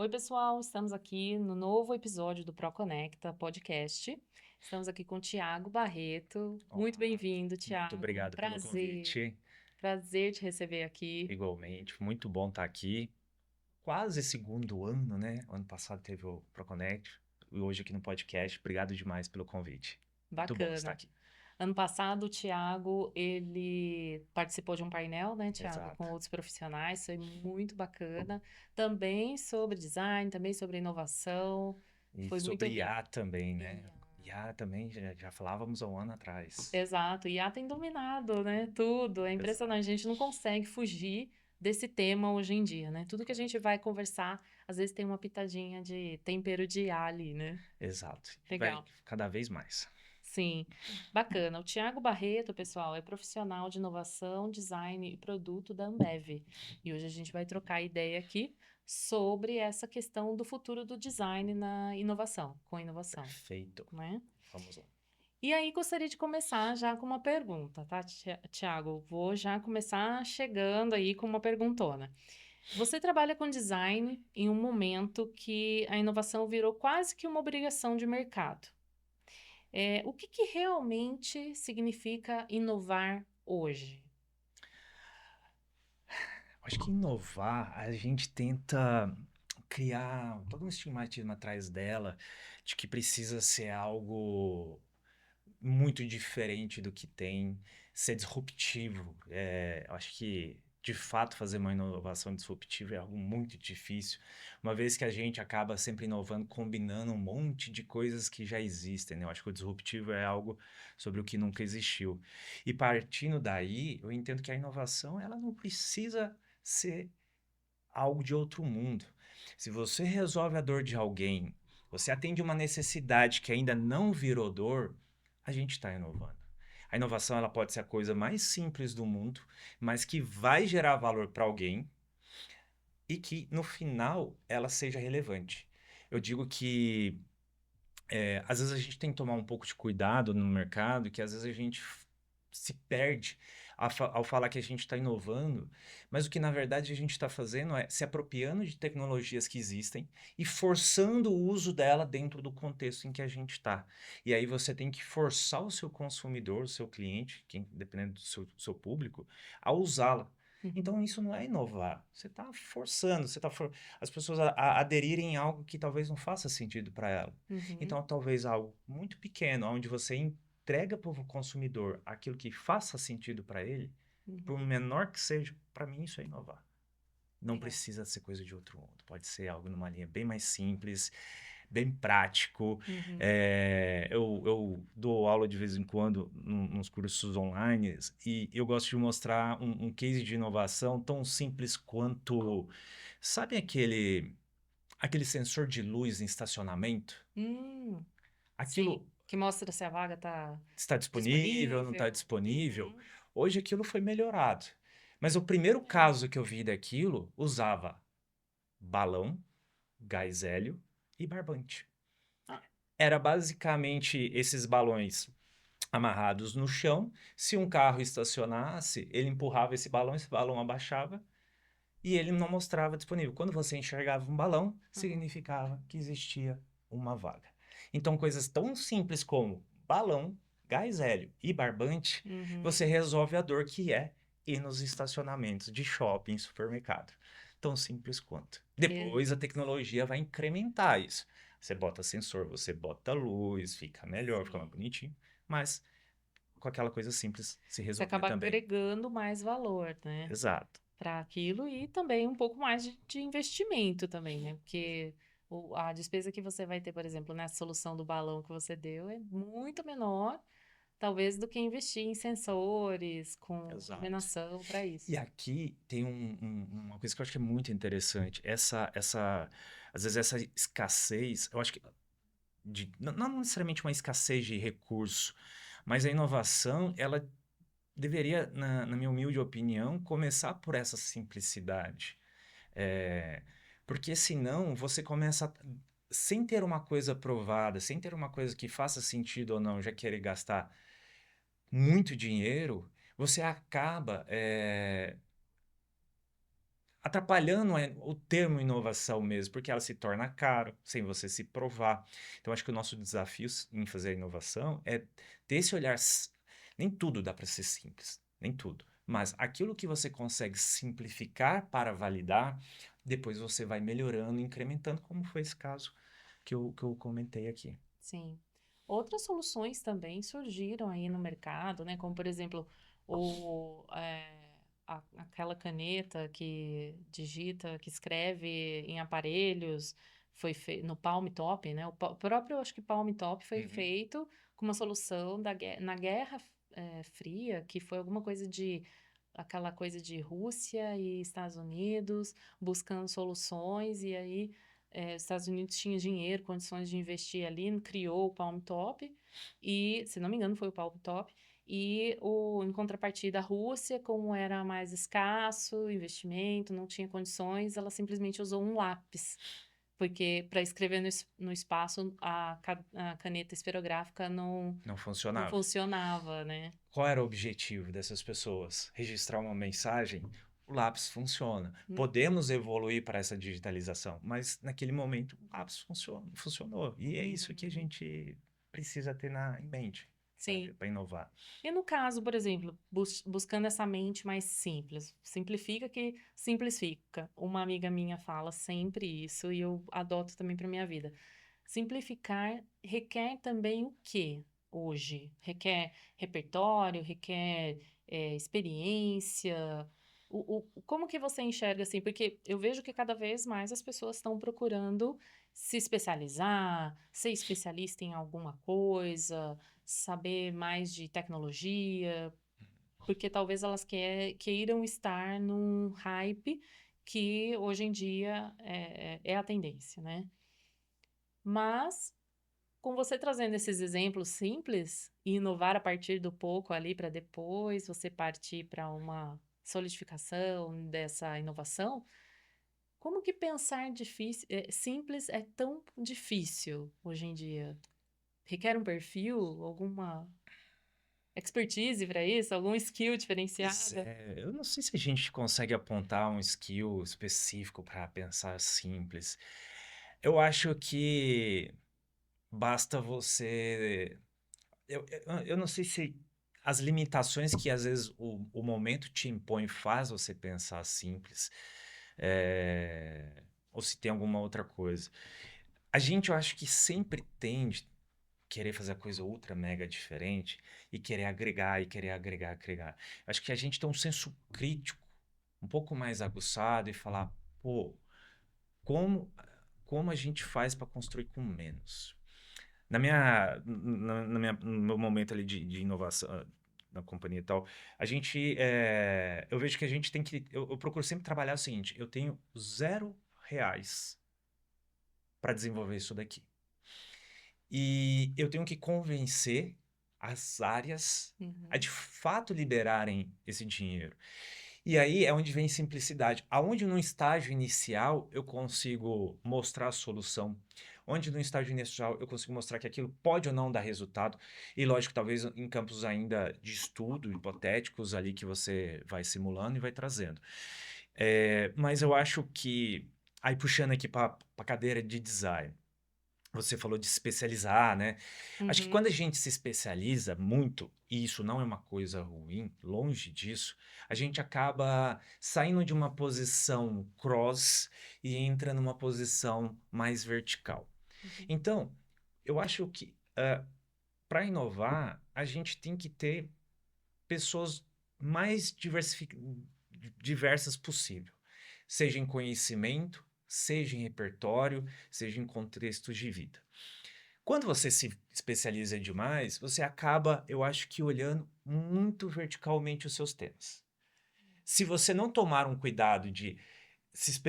Oi, pessoal, estamos aqui no novo episódio do ProConecta Podcast. Estamos aqui com o Tiago Barreto. Muito Olá, bem-vindo, muito Tiago. obrigado pelo Prazer, convite. prazer te receber aqui. Igualmente, muito bom estar aqui. Quase segundo ano, né? Ano passado teve o ProConnect e hoje aqui no podcast. Obrigado demais pelo convite. Muito bom estar Bacana. aqui. Ano passado, o Tiago, ele participou de um painel, né, Tiago, Exato. com outros profissionais. Foi muito bacana. Também sobre design, também sobre inovação. E Foi muito... sobre IA também, né? E IA também já falávamos há um ano atrás. Exato, e a tem dominado, né, tudo. É impressionante, Exato. a gente não consegue fugir desse tema hoje em dia, né? Tudo que a gente vai conversar, às vezes tem uma pitadinha de tempero de IA ali, né? Exato. Vai Legal. cada vez mais. Sim, bacana. O Tiago Barreto, pessoal, é profissional de inovação, design e produto da Ambev. E hoje a gente vai trocar ideia aqui sobre essa questão do futuro do design na inovação, com inovação, Perfeito. né? Vamos lá. E aí, gostaria de começar já com uma pergunta, tá, Tiago? Vou já começar chegando aí com uma perguntona. Você trabalha com design em um momento que a inovação virou quase que uma obrigação de mercado. O que que realmente significa inovar hoje? Acho que inovar, a gente tenta criar todo um estigmatismo atrás dela de que precisa ser algo muito diferente do que tem, ser disruptivo. Eu acho que, de fato, fazer uma inovação disruptiva é algo muito difícil, uma vez que a gente acaba sempre inovando, combinando um monte de coisas que já existem, né? Eu acho que o disruptivo é algo sobre o que nunca existiu. E partindo daí, eu entendo que a inovação, ela não precisa ser algo de outro mundo. Se você resolve a dor de alguém, você atende uma necessidade que ainda não virou dor, a gente está inovando. A inovação ela pode ser a coisa mais simples do mundo, mas que vai gerar valor para alguém e que no final ela seja relevante. Eu digo que às vezes a gente tem que tomar um pouco de cuidado no mercado, que às vezes a gente se perde ao falar que a gente está inovando, mas o que na verdade a gente está fazendo é se apropriando de tecnologias que existem e forçando o uso dela dentro do contexto em que a gente está. E aí você tem que forçar o seu consumidor, o seu cliente, dependendo do seu público, a usá-la. Uhum, Então isso não é inovar. Você está forçando, as pessoas a aderirem a algo que talvez não faça sentido para ela. uhum, Então, talvez algo muito pequeno, onde você entrega para o consumidor aquilo que faça sentido para ele, por uhum. menor que seja, para mim isso é inovar. Não Legal. precisa ser coisa de outro mundo. Pode ser algo numa linha bem mais simples, bem prático. Uhum, Eu dou aula de vez em quando nos cursos online e eu gosto de mostrar um case de inovação tão simples quanto, sabe aquele sensor de luz em estacionamento? sim, Aquilo que mostra se a vaga está está disponível, não está disponível. disponível. Uhum. Hoje aquilo foi melhorado. Mas o primeiro caso que eu vi daquilo usava balão, gás hélio e barbante. Ah, Era basicamente esses balões amarrados no chão. Se um carro estacionasse, ele empurrava esse balão abaixava e ele não mostrava disponível. Quando você enxergava um balão, uhum, significava que existia uma vaga. Então, coisas tão simples como balão, gás hélio e barbante, uhum. você resolve a dor que é ir nos estacionamentos de shopping, supermercado. Tão simples quanto. Depois a tecnologia vai incrementar isso. Você bota sensor, você bota luz, fica melhor, fica mais Sim. bonitinho, mas com aquela coisa simples se Você resolvia acaba também. agregando mais valor, né, Exato. para aquilo e também um pouco mais de investimento também, né? Porque a despesa que você vai ter, por exemplo, nessa solução do balão que você deu é muito menor, talvez, do que investir em sensores com Exato. iluminação para E isso. aqui tem uma coisa que eu acho que é muito interessante. Às vezes essa escassez, eu acho que não necessariamente uma escassez de recurso, mas a inovação, ela deveria, na minha humilde opinião, começar por essa simplicidade. É, porque senão você começa, sem ter uma coisa provada, sem ter uma coisa que faça sentido ou não, já querer gastar muito dinheiro, você acaba atrapalhando o termo inovação mesmo, porque ela se torna caro, sem você se provar. Então, acho que o nosso desafio em fazer a inovação é ter esse olhar. Nem tudo dá para ser simples, nem tudo. Mas aquilo que você consegue simplificar para validar, depois você vai melhorando, incrementando, como foi esse caso que eu comentei aqui. Sim. Outras soluções também surgiram aí no mercado, né? Como, por exemplo, o, aquela caneta que digita, que escreve em aparelhos, no Palm Top, né? O próprio, acho que Palm Top foi Uhum. feito com uma solução na Guerra Fria, que foi alguma coisa de aquela coisa de Rússia e Estados Unidos buscando soluções, e aí os Estados Unidos tinha dinheiro, condições de investir ali, criou o Palm Top, e, se não me engano, foi o Palm Top, e em contrapartida, a Rússia, como era mais escasso, investimento, não tinha condições, ela simplesmente usou um lápis, porque para escrever no espaço, a caneta esferográfica Não não funcionava. funcionava, né? Qual era o objetivo dessas pessoas? Registrar uma mensagem? O lápis funciona. Podemos evoluir para essa digitalização, mas naquele momento o lápis funcionou. E é isso que a Uhum. gente precisa ter em mente, sabe, Sim. para inovar. E no caso, por exemplo, buscando essa mente mais simples, simplifica que simplifica. Uma amiga minha fala sempre isso e eu adoto também para minha vida. Simplificar requer também o quê hoje? Requer repertório, requer experiência. Como que você enxerga assim? Porque eu vejo que cada vez mais as pessoas estão procurando se especializar, ser especialista em alguma coisa, saber mais de tecnologia, porque talvez elas queiram estar num hype que hoje em dia é a tendência, né? Mas, com você trazendo esses exemplos simples e inovar a partir do pouco ali para depois você partir para uma solidificação dessa inovação, como que pensar simples é tão difícil hoje em dia? Requer um perfil, alguma expertise para isso? Algum skill Pois diferenciada? é, eu não sei se a gente consegue apontar um skill específico para pensar simples. Eu acho que basta você. Eu não sei se as limitações que às vezes o momento te impõe faz você pensar simples, ou se tem alguma outra coisa. A gente, eu acho que sempre tende a querer fazer a coisa ultra mega diferente e querer agregar e querer agregar, agregar. Acho que a gente tem um senso crítico um pouco mais aguçado e falar, pô, como, como a gente faz para construir com menos? No meu momento ali de inovação na companhia e tal, eu vejo que a gente tem que, eu procuro sempre trabalhar o seguinte, eu tenho R$ 0 para desenvolver isso daqui. E eu tenho que convencer as áreas a Uhum, de fato liberarem esse dinheiro. E aí é onde vem simplicidade. Aonde no estágio inicial eu consigo mostrar a solução, onde no estágio inicial eu consigo mostrar que aquilo pode ou não dar resultado, e lógico, talvez em campos ainda de estudo, hipotéticos ali que você vai simulando e vai trazendo. Mas eu acho que, aí puxando aqui para a cadeira de design, você falou de especializar, né? Acho que quando uhum, a gente se especializa muito, e isso não é uma coisa ruim, longe disso, a gente acaba saindo de uma posição cross e entra numa posição mais vertical. uhum. Então, eu acho que para inovar, a gente tem que ter pessoas mais diversas possível, seja em conhecimento, seja em repertório, seja em contextos de vida. Quando você se especializa demais, você acaba, eu acho que, olhando muito verticalmente os seus temas. Se você não tomar um cuidado de se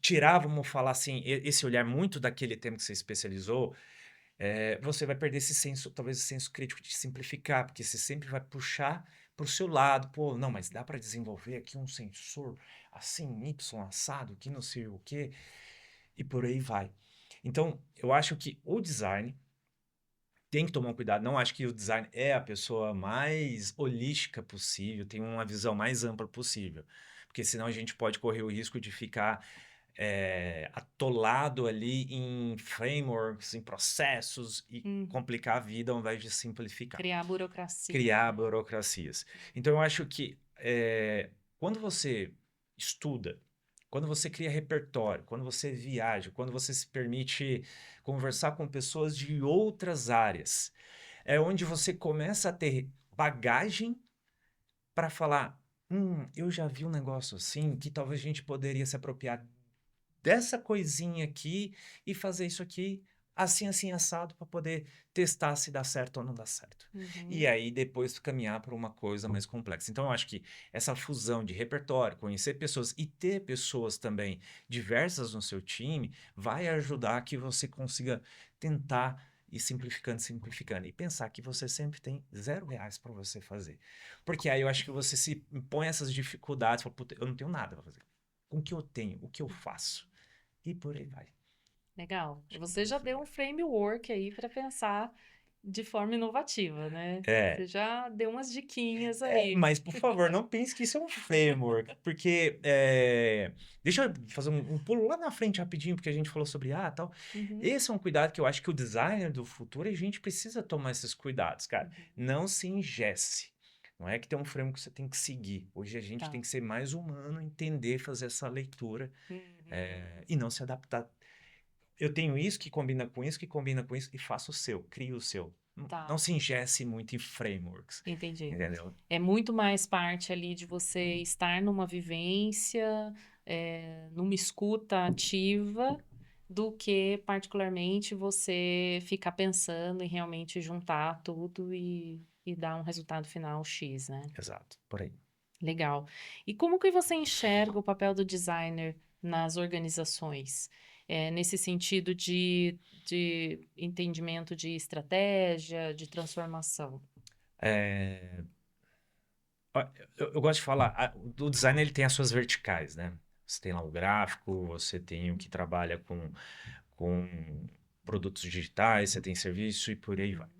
tirar, vamos falar assim, esse olhar muito daquele tema que você especializou, você vai perder esse senso, talvez esse senso crítico de simplificar, porque você sempre vai puxar para o seu lado. Pô, não, mas dá para desenvolver aqui um sensor assim, Y assado, que não sei o quê, e por aí vai. Então, eu acho que o design tem que tomar um cuidado. Não acho que o design é a pessoa mais holística possível, tem uma visão mais ampla possível. porque senão a gente pode correr o risco de ficar atolado ali em frameworks, em processos e Hum, complicar a vida ao invés de simplificar, criar burocracia, criar né? burocracias. Então, eu acho que quando você estuda, quando você cria repertório, quando você viaja, quando você se permite conversar com pessoas de outras áreas, é onde você começa a ter bagagem para falar, eu já vi um negócio assim, que talvez a gente poderia se apropriar dessa coisinha aqui e fazer isso aqui assim, assim, assado para poder testar se dá certo ou não dá certo. E Uhum. aí depois caminhar para uma coisa mais complexa. Então eu acho que essa fusão de repertório, conhecer pessoas e ter pessoas também diversas no seu time vai ajudar que você consiga tentar ir simplificando, simplificando. E pensar que você sempre tem R$ 0 para você fazer. Porque aí eu acho que você se impõe essas dificuldades, fala, "Puta, eu não tenho nada para fazer. Com o que eu tenho, o que eu faço?" E por aí vai. Legal. Acho que Você já deu um simplifica. framework aí para pensar de forma inovativa, né? É, Você já deu umas diquinhas aí. mas por favor, não pense que isso é um framework, porque deixa eu fazer um pulo lá na frente rapidinho, porque a gente falou sobre tal. Uhum, Esse é um cuidado que eu acho que o designer do futuro, a gente precisa tomar esses cuidados, cara. uhum. Não se engesse. Não é que tem um framework que você tem que seguir. Hoje a gente tem Tá. que ser mais humano, entender, fazer essa leitura Uhum. e não se adaptar. Eu tenho isso que combina com isso, que combina com isso, e faço o seu, crio o seu. Não Tá. se engesse muito em frameworks, Entendi. entendeu? É muito mais parte ali de você estar numa vivência, numa escuta ativa, do que particularmente você ficar pensando em realmente juntar tudo e dar um resultado final X, né? Exato, por aí. Legal. E como que você enxerga o papel do designer nas organizações? Nesse sentido de entendimento de estratégia, de transformação? É, ó, eu gosto de falar, o design ele tem as suas verticais, né? Você tem lá o gráfico, você tem o que trabalha com produtos digitais, você tem serviço e por aí vai. Uhum.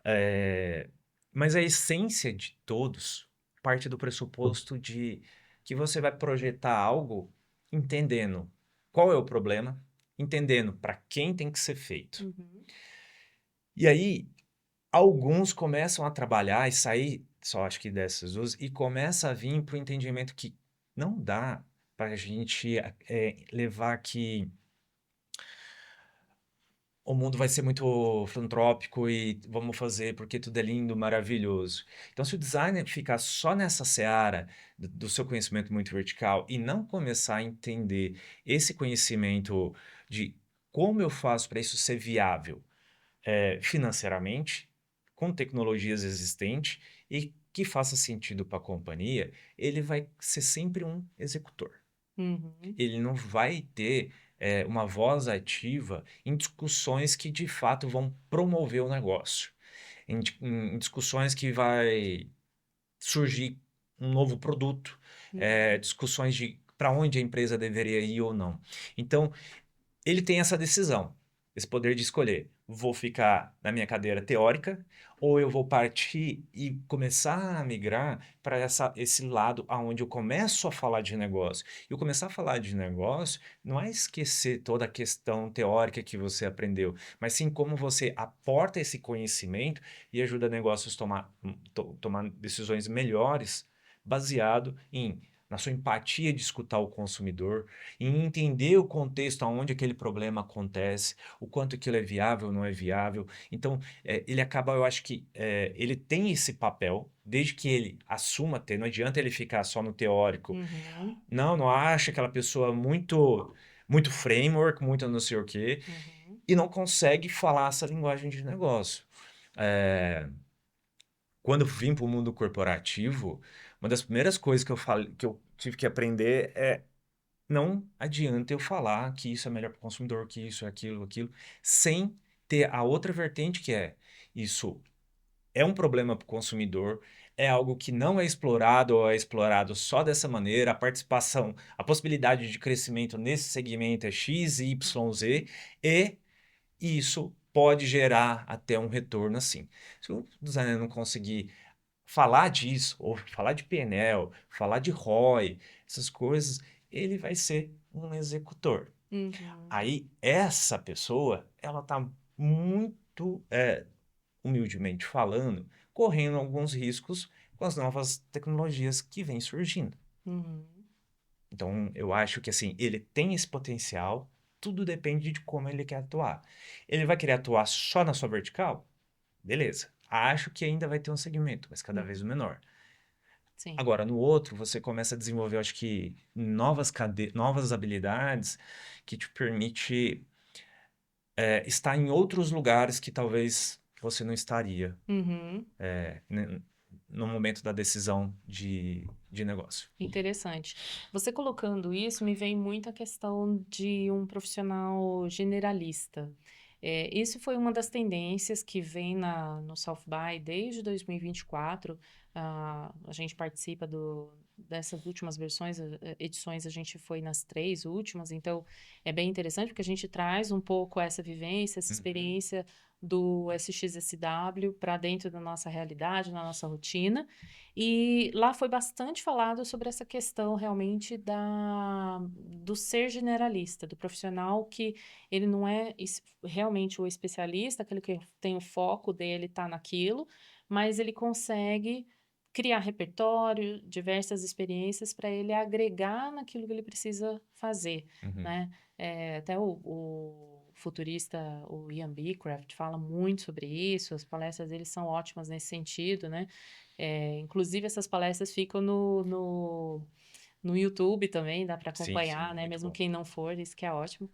É, mas a essência de todos parte do pressuposto de que você vai projetar algo entendendo qual é o problema, entendendo para quem tem que ser feito. Uhum. E aí, alguns começam a trabalhar e sair, só acho que dessas duas, e começa a vir para o entendimento que não dá para a gente levar que o mundo vai ser muito filantrópico e vamos fazer porque tudo é lindo, maravilhoso. Então, se o designer ficar só nessa seara do seu conhecimento muito vertical e não começar a entender esse conhecimento de como eu faço para isso ser viável financeiramente, com tecnologias existentes e que faça sentido para a companhia, ele vai ser sempre um executor. Uhum. Ele não vai ter uma voz ativa em discussões que de fato vão promover o negócio, em discussões que vai surgir um novo produto, Uhum. discussões de para onde a empresa deveria ir ou não. Então, ele tem essa decisão, esse poder de escolher. Vou ficar na minha cadeira teórica ou eu vou partir e começar a migrar para esse lado aonde eu começo a falar de negócio. E eu começar a falar de negócio não é esquecer toda a questão teórica que você aprendeu, mas sim como você aporta esse conhecimento e ajuda negócios a tomar decisões melhores baseado na sua empatia de escutar o consumidor, em entender o contexto aonde aquele problema acontece, o quanto aquilo é viável ou não é viável. Então, ele acaba, eu acho que ele tem esse papel, desde que ele assuma ter, não adianta ele ficar só no teórico. Uhum. Não acha aquela pessoa muito, muito framework, muito não sei o quê, Uhum. e não consegue falar essa linguagem de negócio. É, quando eu vim para o mundo corporativo, uma das primeiras coisas que eu tive que aprender não adianta eu falar que isso é melhor para o consumidor, que isso é aquilo, aquilo, sem ter a outra vertente que é isso é um problema para o consumidor, é algo que não é explorado ou é explorado só dessa maneira, a participação, a possibilidade de crescimento nesse segmento é X, Y, Z, Uhum. e isso pode gerar até um retorno assim. Se o designer não conseguir falar disso, ou falar de PNL, falar de ROI, essas coisas, ele vai ser um executor. Uhum. Aí, essa pessoa, ela tá muito, humildemente falando, correndo alguns riscos com as novas tecnologias que vêm surgindo. Uhum. Então, eu acho que assim, ele tem esse potencial, tudo depende de como ele quer atuar. Ele vai querer atuar só na sua vertical? Beleza. Acho que ainda vai ter um segmento, mas cada vez Uhum. menor. Sim. Agora, no outro, você começa a desenvolver, eu acho que, novas habilidades que te permite estar em outros lugares que talvez você não estaria Uhum. no momento da decisão de negócio. Interessante. Você colocando isso, me vem muito a questão de um profissional generalista. Isso foi uma das tendências que vem no South By desde 2024. A gente participa dessas últimas edições, a gente foi nas 3 últimas, então é bem interessante porque a gente traz um pouco essa vivência, essa Uhum. experiência do SXSW para dentro da nossa realidade, na nossa rotina. E lá foi bastante falado sobre essa questão realmente do ser generalista, do profissional que ele não é realmente o especialista, aquele que tem o foco dele está naquilo, mas ele consegue criar repertório, diversas experiências para ele agregar naquilo que ele precisa fazer, Uhum. né? Até o futurista, o Ian Beecraft, fala muito sobre isso, as palestras dele são ótimas nesse sentido, né? Inclusive, essas palestras ficam no YouTube também, dá para Sim, acompanhar, sim, né? muito Mesmo bom. quem não for, isso que é ótimo.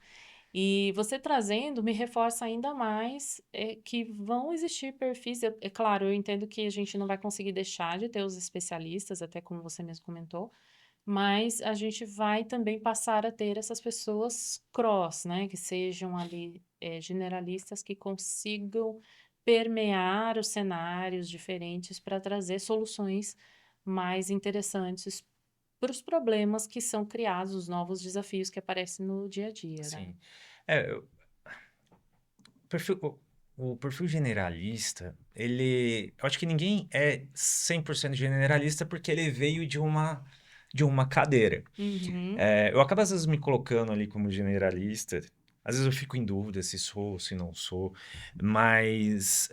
E você trazendo me reforça ainda mais que vão existir perfis. É claro, eu entendo que a gente não vai conseguir deixar de ter os especialistas, até como você mesmo comentou, mas a gente vai também passar a ter essas pessoas cross, né? Que sejam ali generalistas que consigam permear os cenários diferentes para trazer soluções mais interessantes para os problemas que são criados, os novos desafios que aparecem no dia a dia, né? Sim. Eu, perfil, o perfil generalista, eu acho que ninguém é 100% generalista porque ele veio de uma cadeira. Uhum, Eu acabo às vezes me colocando ali como generalista, às vezes eu fico em dúvida se sou, se não sou, mas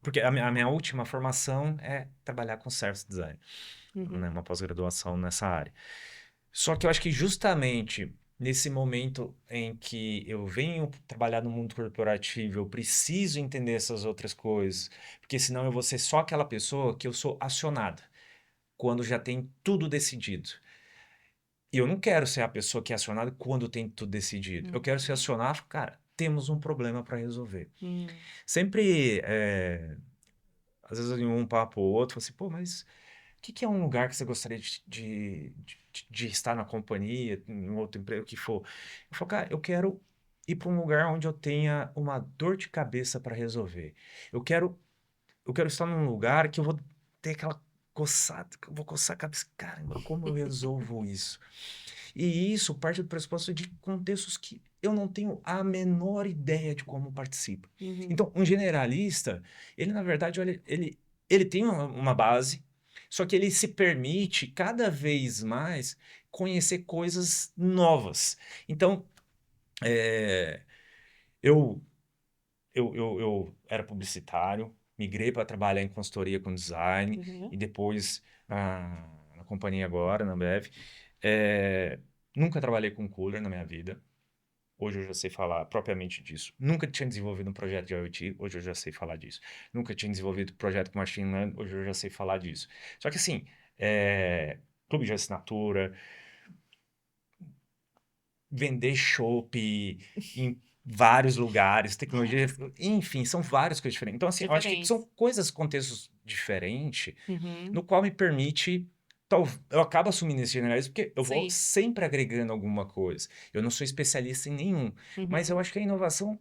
porque a minha última formação é trabalhar com service design, né, uhum, uma pós-graduação nessa área. Só que eu acho que justamente nesse momento em que eu venho trabalhar no mundo corporativo, eu preciso entender essas outras coisas, porque senão eu vou ser só aquela pessoa que eu sou acionada quando já tem tudo decidido. E eu não quero ser a pessoa que é acionada quando tem tudo decidido. Eu quero ser uhum, acionado, cara, temos um problema para resolver. uhum, Sempre, às vezes em um papo ou outro, eu falo assim, pô, mas o que é um lugar que você gostaria de estar na companhia, em outro emprego, o que for? Eu falo, cara, eu quero ir para um lugar onde eu tenha uma dor de cabeça para resolver. Eu quero, eu quero estar num lugar que eu vou ter aquela coçada, que eu vou coçar a cabeça. Caramba, como eu resolvo isso? E isso parte do pressuposto de contextos que eu não tenho a menor ideia de como participa. uhum, Então, um generalista, ele na verdade, olha, ele tem uma base, só que ele se permite cada vez mais conhecer coisas novas. Então, é, eu, eu era publicitário, migrei para trabalhar em consultoria com design uhum, e depois na companhia agora, na Ambev. É, nunca trabalhei com cooler na minha vida. Hoje eu já sei falar propriamente disso. Nunca tinha desenvolvido um projeto de IoT, hoje eu já sei falar disso. Nunca tinha desenvolvido um projeto com machine learning, hoje eu já sei falar disso. Só que assim, clube de assinatura, vender chopp em vários lugares, tecnologia, enfim, são várias coisas diferentes. Então, assim, eu acho que são diferentes. coisas, contextos diferentes, Uhum, no qual me permite. Eu acabo assumindo esse generalismo porque eu vou sim. sempre agregando alguma coisa. Eu não sou especialista em nenhum, mas eu Uhum, acho que a inovação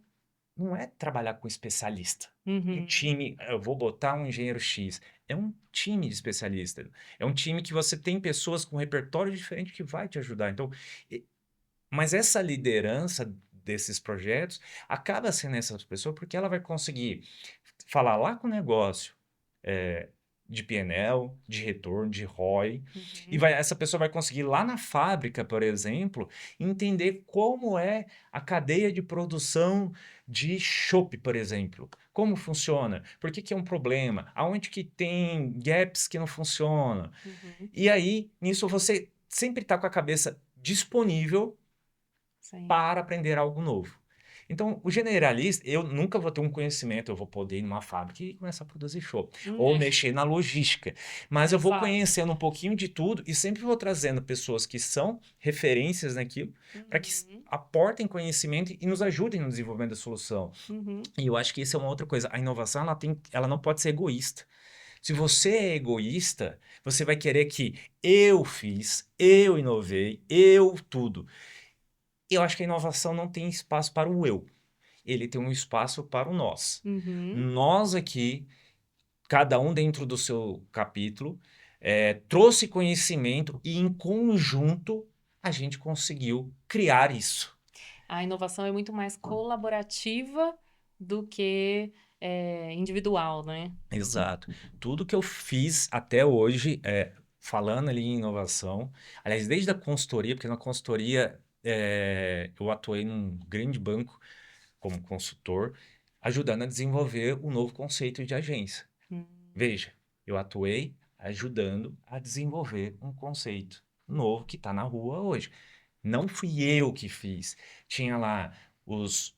não é trabalhar com especialista. Um uhum, time, eu vou botar um engenheiro X. É um time de especialista. É um time que você tem pessoas com repertório diferente que vai te ajudar. Então, mas essa liderança desses projetos acaba sendo essa pessoa porque ela vai conseguir falar lá com o negócio, de PNL, de retorno, de ROI, e Uhum. essa pessoa vai conseguir lá na fábrica, por exemplo, entender como é a cadeia de produção de chopp, por exemplo. Como funciona? Por que que é um problema? Aonde que tem gaps que não funcionam? Uhum. E aí, nisso você sempre está com a cabeça disponível Sim. para aprender algo novo. Então, o generalista, eu nunca vou ter um conhecimento, eu vou poder ir numa fábrica e começar a produzir chopp, ou É, mexer na logística, mas eu vou exato. conhecendo um pouquinho de tudo e sempre vou trazendo pessoas que são referências naquilo para que Uhum. aportem conhecimento e nos ajudem no desenvolvimento da solução. Uhum. E eu acho que isso é uma outra coisa. A inovação, ela não pode ser egoísta. Se você é egoísta, você vai querer que eu fiz, eu inovei, eu tudo. Eu acho que a inovação não tem espaço para o eu. Ele tem um espaço para o nós. Uhum. Nós aqui, cada um dentro do seu capítulo, trouxe conhecimento e em conjunto a gente conseguiu criar isso. A inovação é muito mais colaborativa do que individual, né? Exato. Tudo que eu fiz até hoje, falando ali em inovação, aliás, desde a consultoria, porque na consultoria eu atuei num grande banco como consultor, ajudando a desenvolver um novo conceito de agência. Hum. Veja, eu atuei ajudando a desenvolver um conceito novo que está na rua hoje. Não fui eu que fiz. Tinha lá os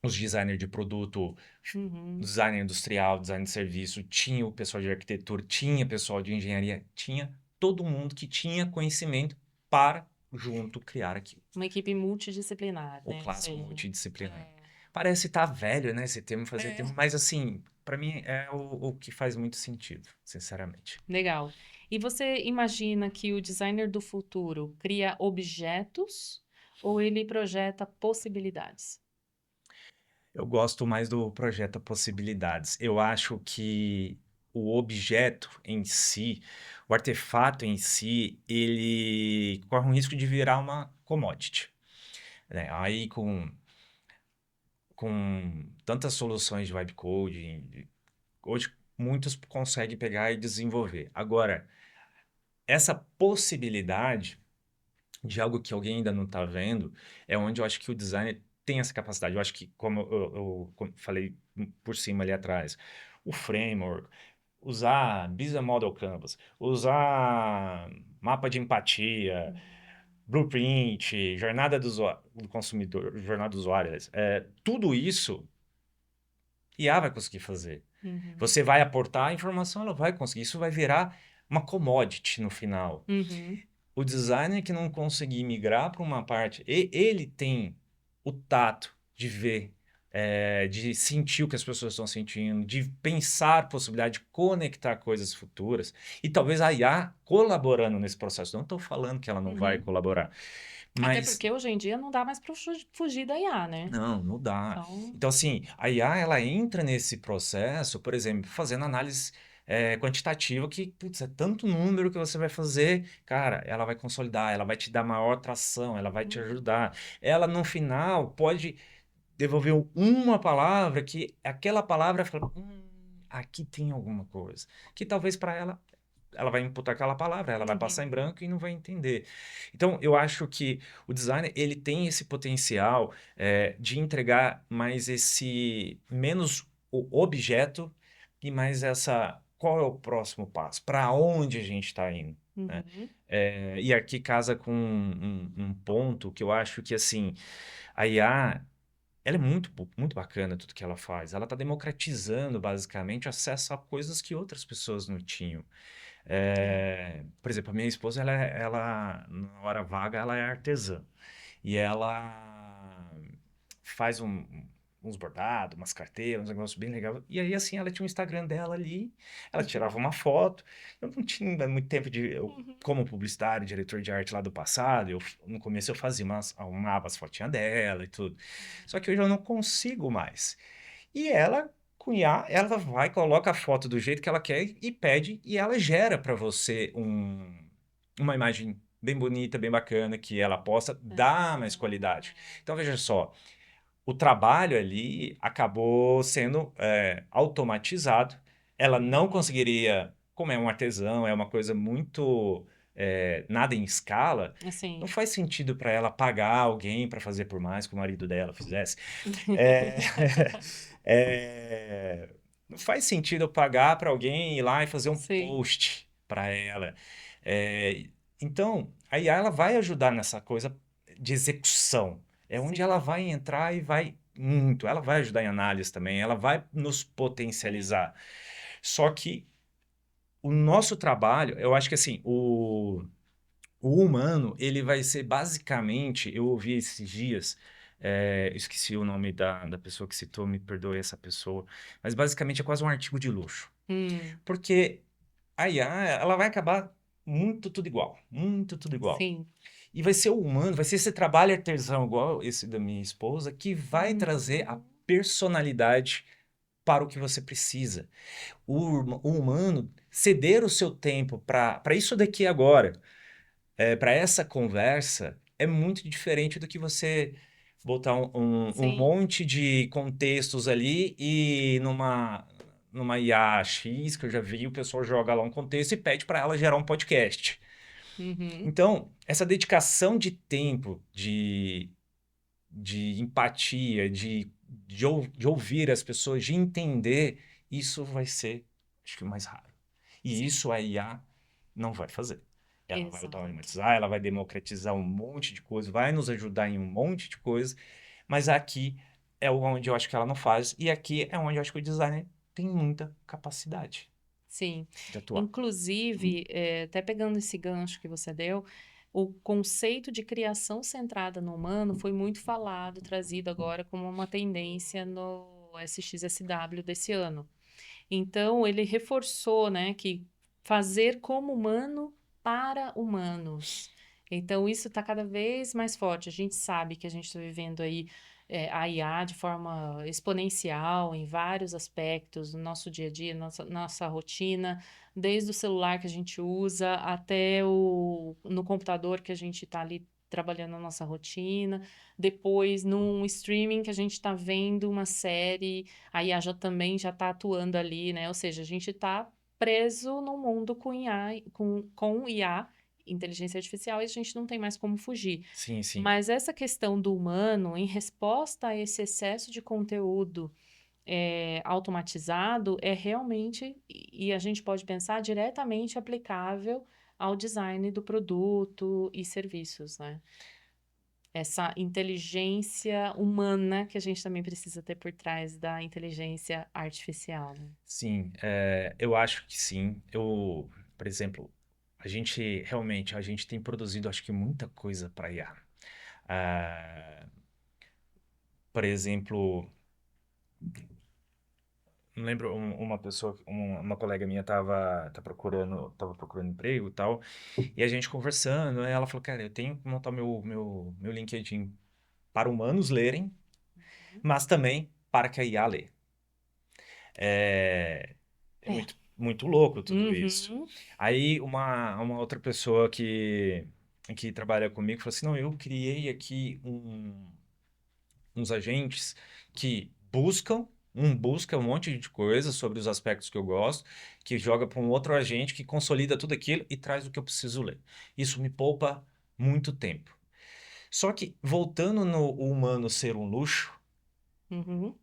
designers de produto, Uhum. design industrial, design de serviço, tinha o pessoal de arquitetura, tinha pessoal de engenharia, tinha todo mundo que tinha conhecimento para junto criar aquilo. Uma equipe multidisciplinar, O né? clássico Sim. multidisciplinar. É. Parece estar velho, né, esse termo, fazer É. termo, mas assim, para mim é o que faz muito sentido, sinceramente. Legal. E você imagina que o designer do futuro cria objetos ou ele projeta possibilidades? Eu gosto mais do projeto Possibilidades. Eu acho que o objeto em si, o artefato em si, ele corre um risco de virar uma commodity, né? Aí com tantas soluções de vibe coding, hoje muitos conseguem pegar e desenvolver. Agora, essa possibilidade de algo que alguém ainda não está vendo, é onde eu acho que o designer tem essa capacidade. Eu acho que, como como falei por cima ali atrás, o framework, usar Business Model Canvas, usar mapa de empatia, blueprint, jornada do consumidor, jornada do usuário, tudo isso IA vai conseguir fazer. Uhum. Você vai aportar a informação, ela vai conseguir. Isso vai virar uma commodity no final. Uhum. O designer que não conseguir migrar para uma parte, ele tem o tato de ver, de sentir o que as pessoas estão sentindo, de pensar a possibilidade de conectar coisas futuras, e talvez a IA colaborando nesse processo. Não estou falando que ela não vai Uhum. colaborar, Até mas porque hoje em dia não dá mais para fugir da IA, né? não dá. Então, Então, assim, a IA, ela entra nesse processo, por exemplo, fazendo análise quantitativa, que, putz, é tanto número que você vai fazer, cara, ela vai consolidar, ela vai te dar maior tração, ela vai te uhum. ajudar. Ela, no final, pode devolver uma palavra que aquela palavra fala, aqui tem alguma coisa. Que talvez para ela vai imputar aquela palavra, ela vai passar Uhum. em branco e não vai entender. Então, eu acho que o designer, ele tem esse potencial de entregar mais menos o objeto e mais qual é o próximo passo? Para onde a gente está indo? Né? Uhum. E aqui casa com um ponto que eu acho que, assim, a IA, ela é muito bacana tudo que ela faz. Ela está democratizando, basicamente, o acesso a coisas que outras pessoas não tinham. É. Por exemplo, a minha esposa, ela, na hora vaga, ela é artesã. E ela faz uns bordados, umas carteiras, uns negócios bem legais. E aí, assim, ela tinha um Instagram dela ali, ela tirava Uhum. uma foto. Eu não tinha muito tempo Uhum. como publicitário, diretor de arte lá do passado, no começo eu fazia arrumava as fotinhas dela e tudo. Só que hoje eu não consigo mais. E ela, com IA, ela vai, coloca a foto do jeito que ela quer e pede, e ela gera para você uma imagem bem bonita, bem bacana, que ela possa dar mais qualidade. Então, veja só, o trabalho ali acabou sendo automatizado. Ela não Uhum. conseguiria. como é um artesão, é uma coisa muito nada em escala, não Assim. faz sentido para ela pagar alguém para fazer por mais que o marido dela fizesse. É, não faz sentido eu pagar para alguém ir lá e fazer um Sim, post para ela. É, então, a IA ela vai ajudar nessa coisa de execução. É onde ela sim. vai entrar e vai muito. Ela vai ajudar em análise também, ela vai nos É. potencializar. Só que o nosso trabalho, eu acho que assim, o humano, ele vai ser basicamente, eu ouvi esses dias, esqueci o nome da pessoa que citou, me perdoe essa pessoa, mas basicamente é quase um artigo de luxo. Hum, Porque a IA, ela vai acabar muito tudo igual, muito tudo igual. sim. E vai ser o humano, vai ser esse trabalho artesão igual esse da minha esposa, que vai trazer a Uhum. personalidade para o que você precisa. O humano ceder o seu tempo para isso daqui agora, para essa conversa, é muito diferente do que você botar um Sim. monte de contextos ali e numa IA X, que eu já vi, o pessoal joga lá um contexto e pede para ela gerar um podcast. Uhum. Então, essa dedicação de tempo, de empatia, de ouvir as pessoas, de entender, isso vai ser, acho que, mais raro. E Sim. isso a IA não vai fazer. Ela vai Exato. automatizar, ela vai democratizar um monte de coisa, vai nos ajudar em um monte de coisa, mas aqui é onde eu acho que ela não faz, e aqui é onde eu acho que o designer tem muita capacidade Sim. de atuar. Inclusive, até pegando esse gancho que você deu, o conceito de criação centrada no humano foi muito falado, trazido agora como uma tendência no SXSW desse ano. Então, ele reforçou, né, que fazer como humano para humanos. Então, isso está cada vez mais forte. A gente sabe que a gente está vivendo aí a IA de forma exponencial em vários aspectos, no nosso dia a dia, nossa rotina, desde o celular que a gente usa até no computador que a gente está ali trabalhando a nossa rotina, depois num streaming que a gente está vendo uma série, a IA já também já está atuando ali, né? Ou seja, a gente está preso num mundo com IA, com IA, inteligência artificial, e a gente não tem mais como fugir. Sim, sim. Mas essa questão do humano, em resposta a esse excesso de conteúdo automatizado, é realmente, e a gente pode pensar, diretamente aplicável ao design do produto e serviços, né? Essa inteligência humana que a gente também precisa ter por trás da inteligência artificial, né? Sim, eu acho que sim. Por exemplo, a gente tem produzido, acho que muita coisa para IA. Ah, por exemplo, não lembro uma pessoa, uma colega minha tava procurando emprego e tal, e a gente conversando, aí ela falou, cara, eu tenho que montar meu LinkedIn para humanos lerem, mas também para que a IA lê. É, é É. muito louco tudo isso. Uhum. Aí uma outra pessoa que trabalha comigo falou assim, não, eu criei aqui uns agentes que busca um monte de coisa sobre os aspectos que eu gosto, que joga para um outro agente que consolida tudo aquilo e traz o que eu preciso ler. Isso me poupa muito tempo. Só que, voltando no humano ser um luxo, Uhum.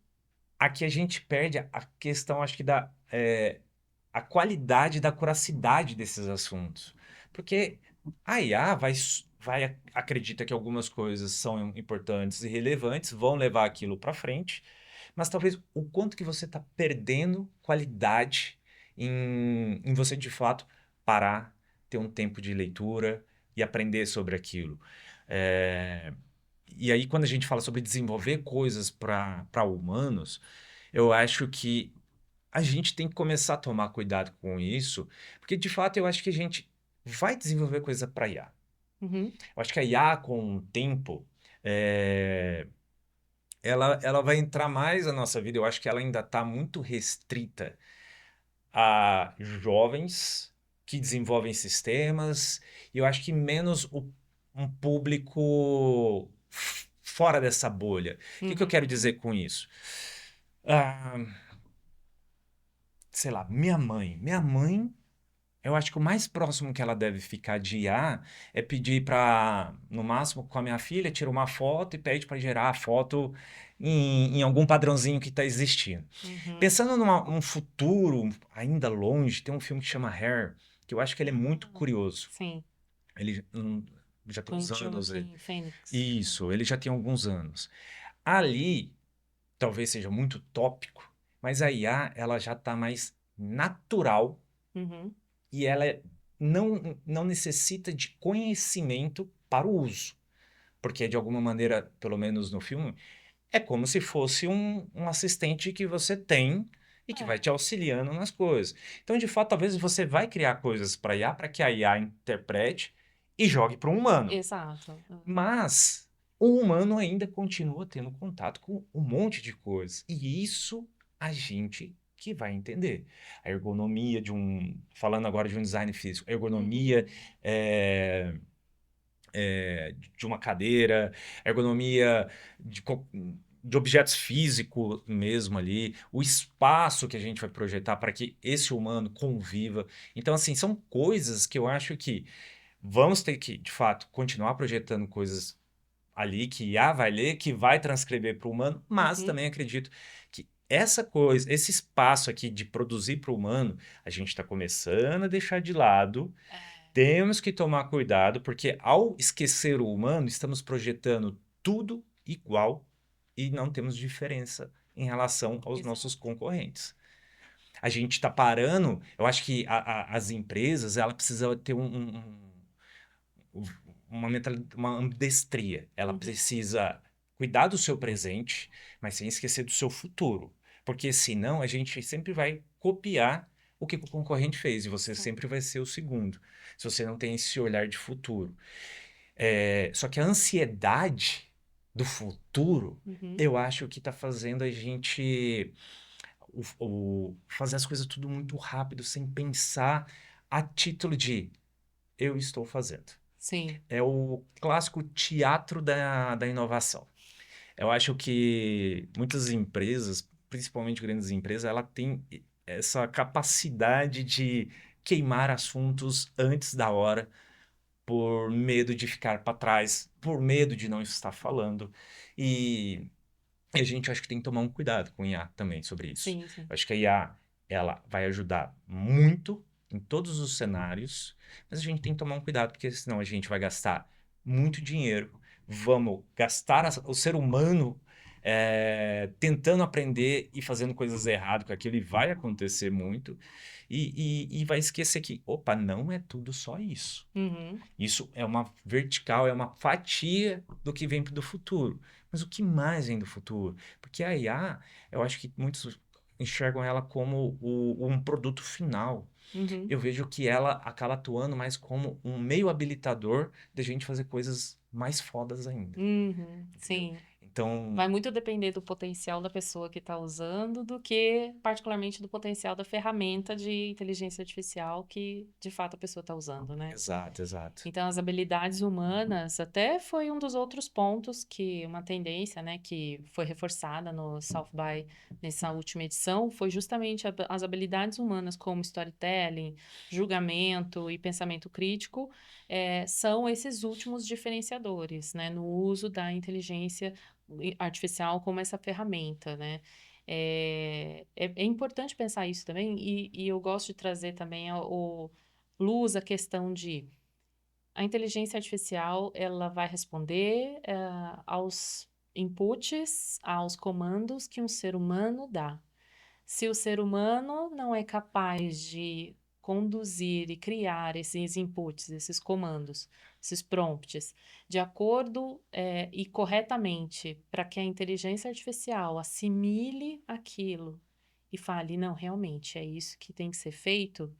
aqui a gente perde a questão, acho que a qualidade da curacidade desses assuntos. Porque a IA acredita que algumas coisas são importantes e relevantes, vão levar aquilo para frente, mas talvez o quanto que você está perdendo qualidade em você de fato parar, ter um tempo de leitura e aprender sobre aquilo. É, E aí, quando a gente fala sobre desenvolver coisas para humanos, eu acho que a gente tem que começar a tomar cuidado com isso, porque de fato eu acho que a gente vai desenvolver coisa para IA. Uhum. Eu acho que a IA, com o tempo, é, ela vai entrar mais na nossa vida. Eu acho que ela ainda está muito restrita a jovens que desenvolvem sistemas, e eu acho que menos um público fora dessa bolha. O que que eu quero dizer Uhum. com isso? Ah, sei lá, minha mãe. Minha mãe Eu acho que o mais próximo que ela deve ficar de IA é pedir para, no máximo, com a minha filha, tira uma foto e pede para gerar a foto em algum padrãozinho que está existindo. Uhum. Pensando num futuro ainda longe, tem um filme que chama Hair, que eu acho que ele é muito Ah, curioso. sim, Ele já tem com uns anos. Joaquin Phoenix. Isso, ele já tem alguns anos. Ali, talvez seja muito tópico, mas a IA ela já está mais natural Uhum. e não necessita de conhecimento para o uso. Porque, de alguma maneira, pelo menos no filme, é como se fosse um assistente que você tem e que vai É, te auxiliando nas coisas. Então, de fato, talvez você vai criar coisas para IA, para que a IA interprete e jogue para um humano. exato. Uhum. Mas o humano ainda continua tendo contato com um monte de coisas. E isso a gente que vai entender. A ergonomia de um. Falando agora de um design físico, a ergonomia Uhum. é, de uma cadeira, a ergonomia de, de objetos físicos mesmo ali, o espaço que a gente vai projetar para que esse humano conviva. Então, assim, são coisas que eu acho que vamos ter que, de fato, continuar projetando coisas ali que IA vai ler, que vai transcrever para o humano, mas Uhum. também acredito que essa coisa, esse espaço aqui de produzir para o humano, a gente está começando a deixar de lado. É, Temos que tomar cuidado, porque ao esquecer o humano, estamos projetando tudo igual e não temos diferença em relação aos nossos exato. concorrentes. A gente está parando, eu acho que as empresas, ela precisa ter uma ambidestria. Ela Uhum. precisa cuidar do seu presente, mas sem esquecer do seu futuro. Porque senão a gente sempre vai copiar o que o concorrente fez e você Sim. sempre vai ser o segundo, se você não tem esse olhar de futuro. Só que a ansiedade do futuro, Uhum. eu acho que está fazendo a gente fazer as coisas tudo muito rápido, sem pensar a título de eu estou fazendo. Sim. É o clássico teatro da inovação. Eu acho que muitas empresas, principalmente grandes empresas, ela tem essa capacidade de queimar assuntos antes da hora, por medo de ficar para trás, por medo de não estar falando. E a gente acho que tem que tomar um cuidado com a IA também sobre isso. Sim, sim. Eu acho que a IA, ela vai ajudar muito em todos os cenários, mas a gente tem que tomar um cuidado, porque senão a gente vai gastar muito dinheiro, vamos gastar o ser humano tentando aprender e fazendo coisas erradas com aquilo, e vai acontecer muito, e vai esquecer que, opa, não é tudo só isso. Uhum. Isso é uma vertical, é uma fatia do que vem do futuro. Mas o que mais vem do futuro? Porque a IA, eu acho que muitos enxergam ela como um produto final. Uhum. Eu vejo que ela acaba atuando mais como um meio habilitador de a gente fazer coisas mais fodas ainda, Uhum. entendeu? Sim. Então, Vai muito depender do potencial da pessoa que está usando, do que particularmente do potencial da ferramenta de inteligência artificial que de fato a pessoa está usando, né? exato, exato. Então, as habilidades humanas até foi um dos outros pontos que uma tendência, né, que foi reforçada no South by nessa última edição, foi justamente as habilidades humanas como storytelling, julgamento e pensamento crítico, são esses últimos diferenciadores, né, no uso da inteligência artificial como essa ferramenta, né? É importante pensar isso também, e eu gosto de trazer também luz a questão de a inteligência artificial, ela vai responder, aos inputs, aos comandos que um ser humano dá. Se o ser humano não é capaz de conduzir e criar esses inputs, esses comandos, esses prompts, de acordo, e corretamente, para que a inteligência artificial assimile aquilo e fale: "Não, realmente é isso que tem que ser feito",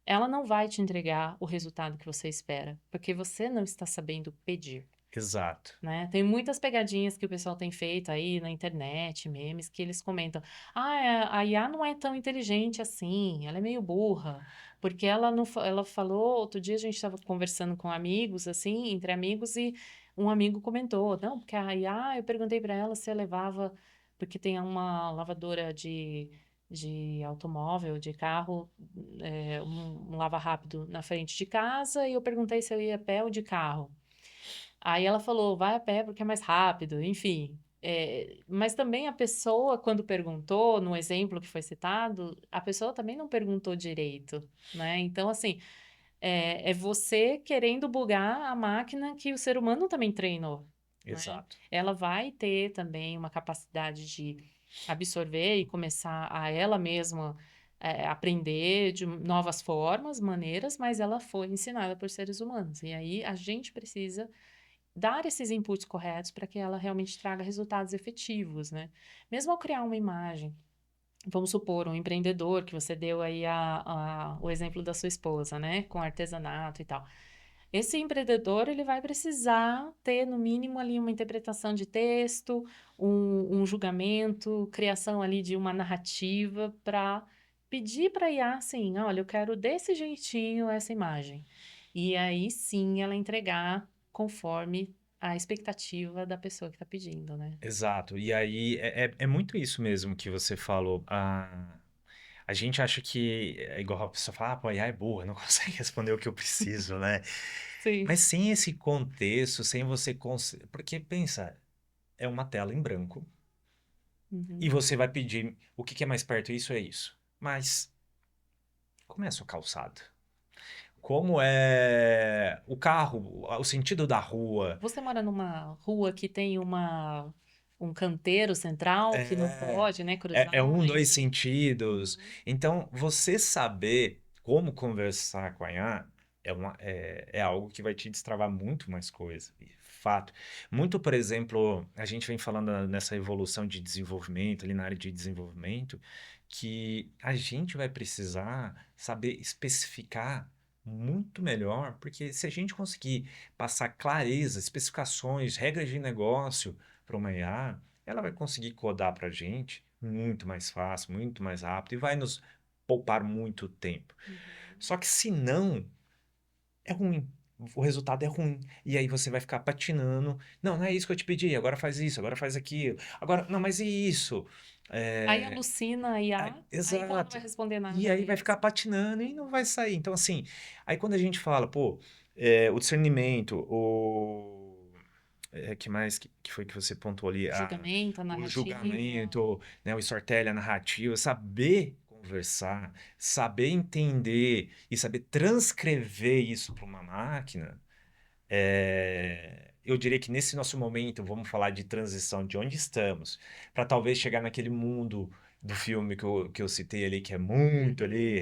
ela não vai te entregar o resultado que você espera, porque você não está sabendo pedir, Exato. né? Tem muitas pegadinhas que o pessoal tem feito aí na internet, memes, que eles comentam: ah, a IA não é tão inteligente assim, ela é meio burra, porque ela não, ela falou, outro dia a gente estava conversando com amigos, assim, entre amigos, e um amigo comentou: não, porque a IA, eu perguntei para ela se ela levava, porque tem uma lavadora de de automóvel, de carro, um lava-rápido na frente de casa, e eu perguntei se eu ia a pé ou de carro. Aí ela falou: "Vai a pé porque é mais rápido", enfim. Mas também a pessoa, quando perguntou, no exemplo que foi citado, a pessoa também não perguntou direito, né. Então, assim, é você querendo bugar a máquina que o ser humano também treinou, né. Exato. Ela vai ter também uma capacidade de absorver e começar a ela mesma, aprender de novas formas, maneiras, mas ela foi ensinada por seres humanos. E aí a gente precisa dar esses inputs corretos para que ela realmente traga resultados efetivos, né. Mesmo ao criar uma imagem, vamos supor, um empreendedor que você deu aí o exemplo da sua esposa, né, com artesanato e tal. Esse empreendedor, ele vai precisar ter, no mínimo, ali, uma interpretação de texto, um julgamento, criação ali de uma narrativa para pedir para a IA, assim: "Olha, eu quero desse jeitinho essa imagem". E aí sim ela entregar conforme a expectativa da pessoa que está pedindo, né. Exato. E aí é muito isso mesmo que você falou. A gente acha que é igual a pessoa fala, ah, pô, a IA é burra, não consegue responder o que eu preciso, né? Sim. Mas sem esse contexto, sem você. Porque pensa, é uma tela em branco e Uhum. você vai pedir o que que é mais perto, isso é isso. Mas como é a sua calçada? Como é o carro, o sentido da rua? Você mora numa rua que tem um canteiro central que não É, pode, né, é cruzar, um, dois enfim. sentidos. Uhum. Então, você saber como conversar com a IA é algo que vai te destravar muito mais coisa. Fato. Muito, por exemplo, a gente vem falando nessa evolução de desenvolvimento, ali na área de desenvolvimento, que a gente vai precisar saber especificar muito melhor, porque se a gente conseguir passar clareza, especificações, regras de negócio para uma IA, ela vai conseguir codar para a gente muito mais fácil, muito mais rápido e vai nos poupar muito tempo. Uhum. Só que se não, é ruim. O resultado é ruim. E aí você vai ficar patinando. Não, não é isso que eu te pedi. Agora faz isso, agora faz aquilo. Agora, não, mas e isso? Aí É, alucina a IA, aí que ela não vai exato. responder E nada aí vai ficar mesmo. patinando e não vai sair. Então, assim, aí quando a gente fala, pô, o discernimento, que mais que foi que você pontuou ali? O julgamento, a O narrativa. julgamento, né, o storytelling, a narrativa, saber conversar, saber entender e saber transcrever isso para uma máquina, eu diria que nesse nosso momento, vamos falar de transição de onde estamos, para talvez chegar naquele mundo do filme que eu citei ali, que é muito ali,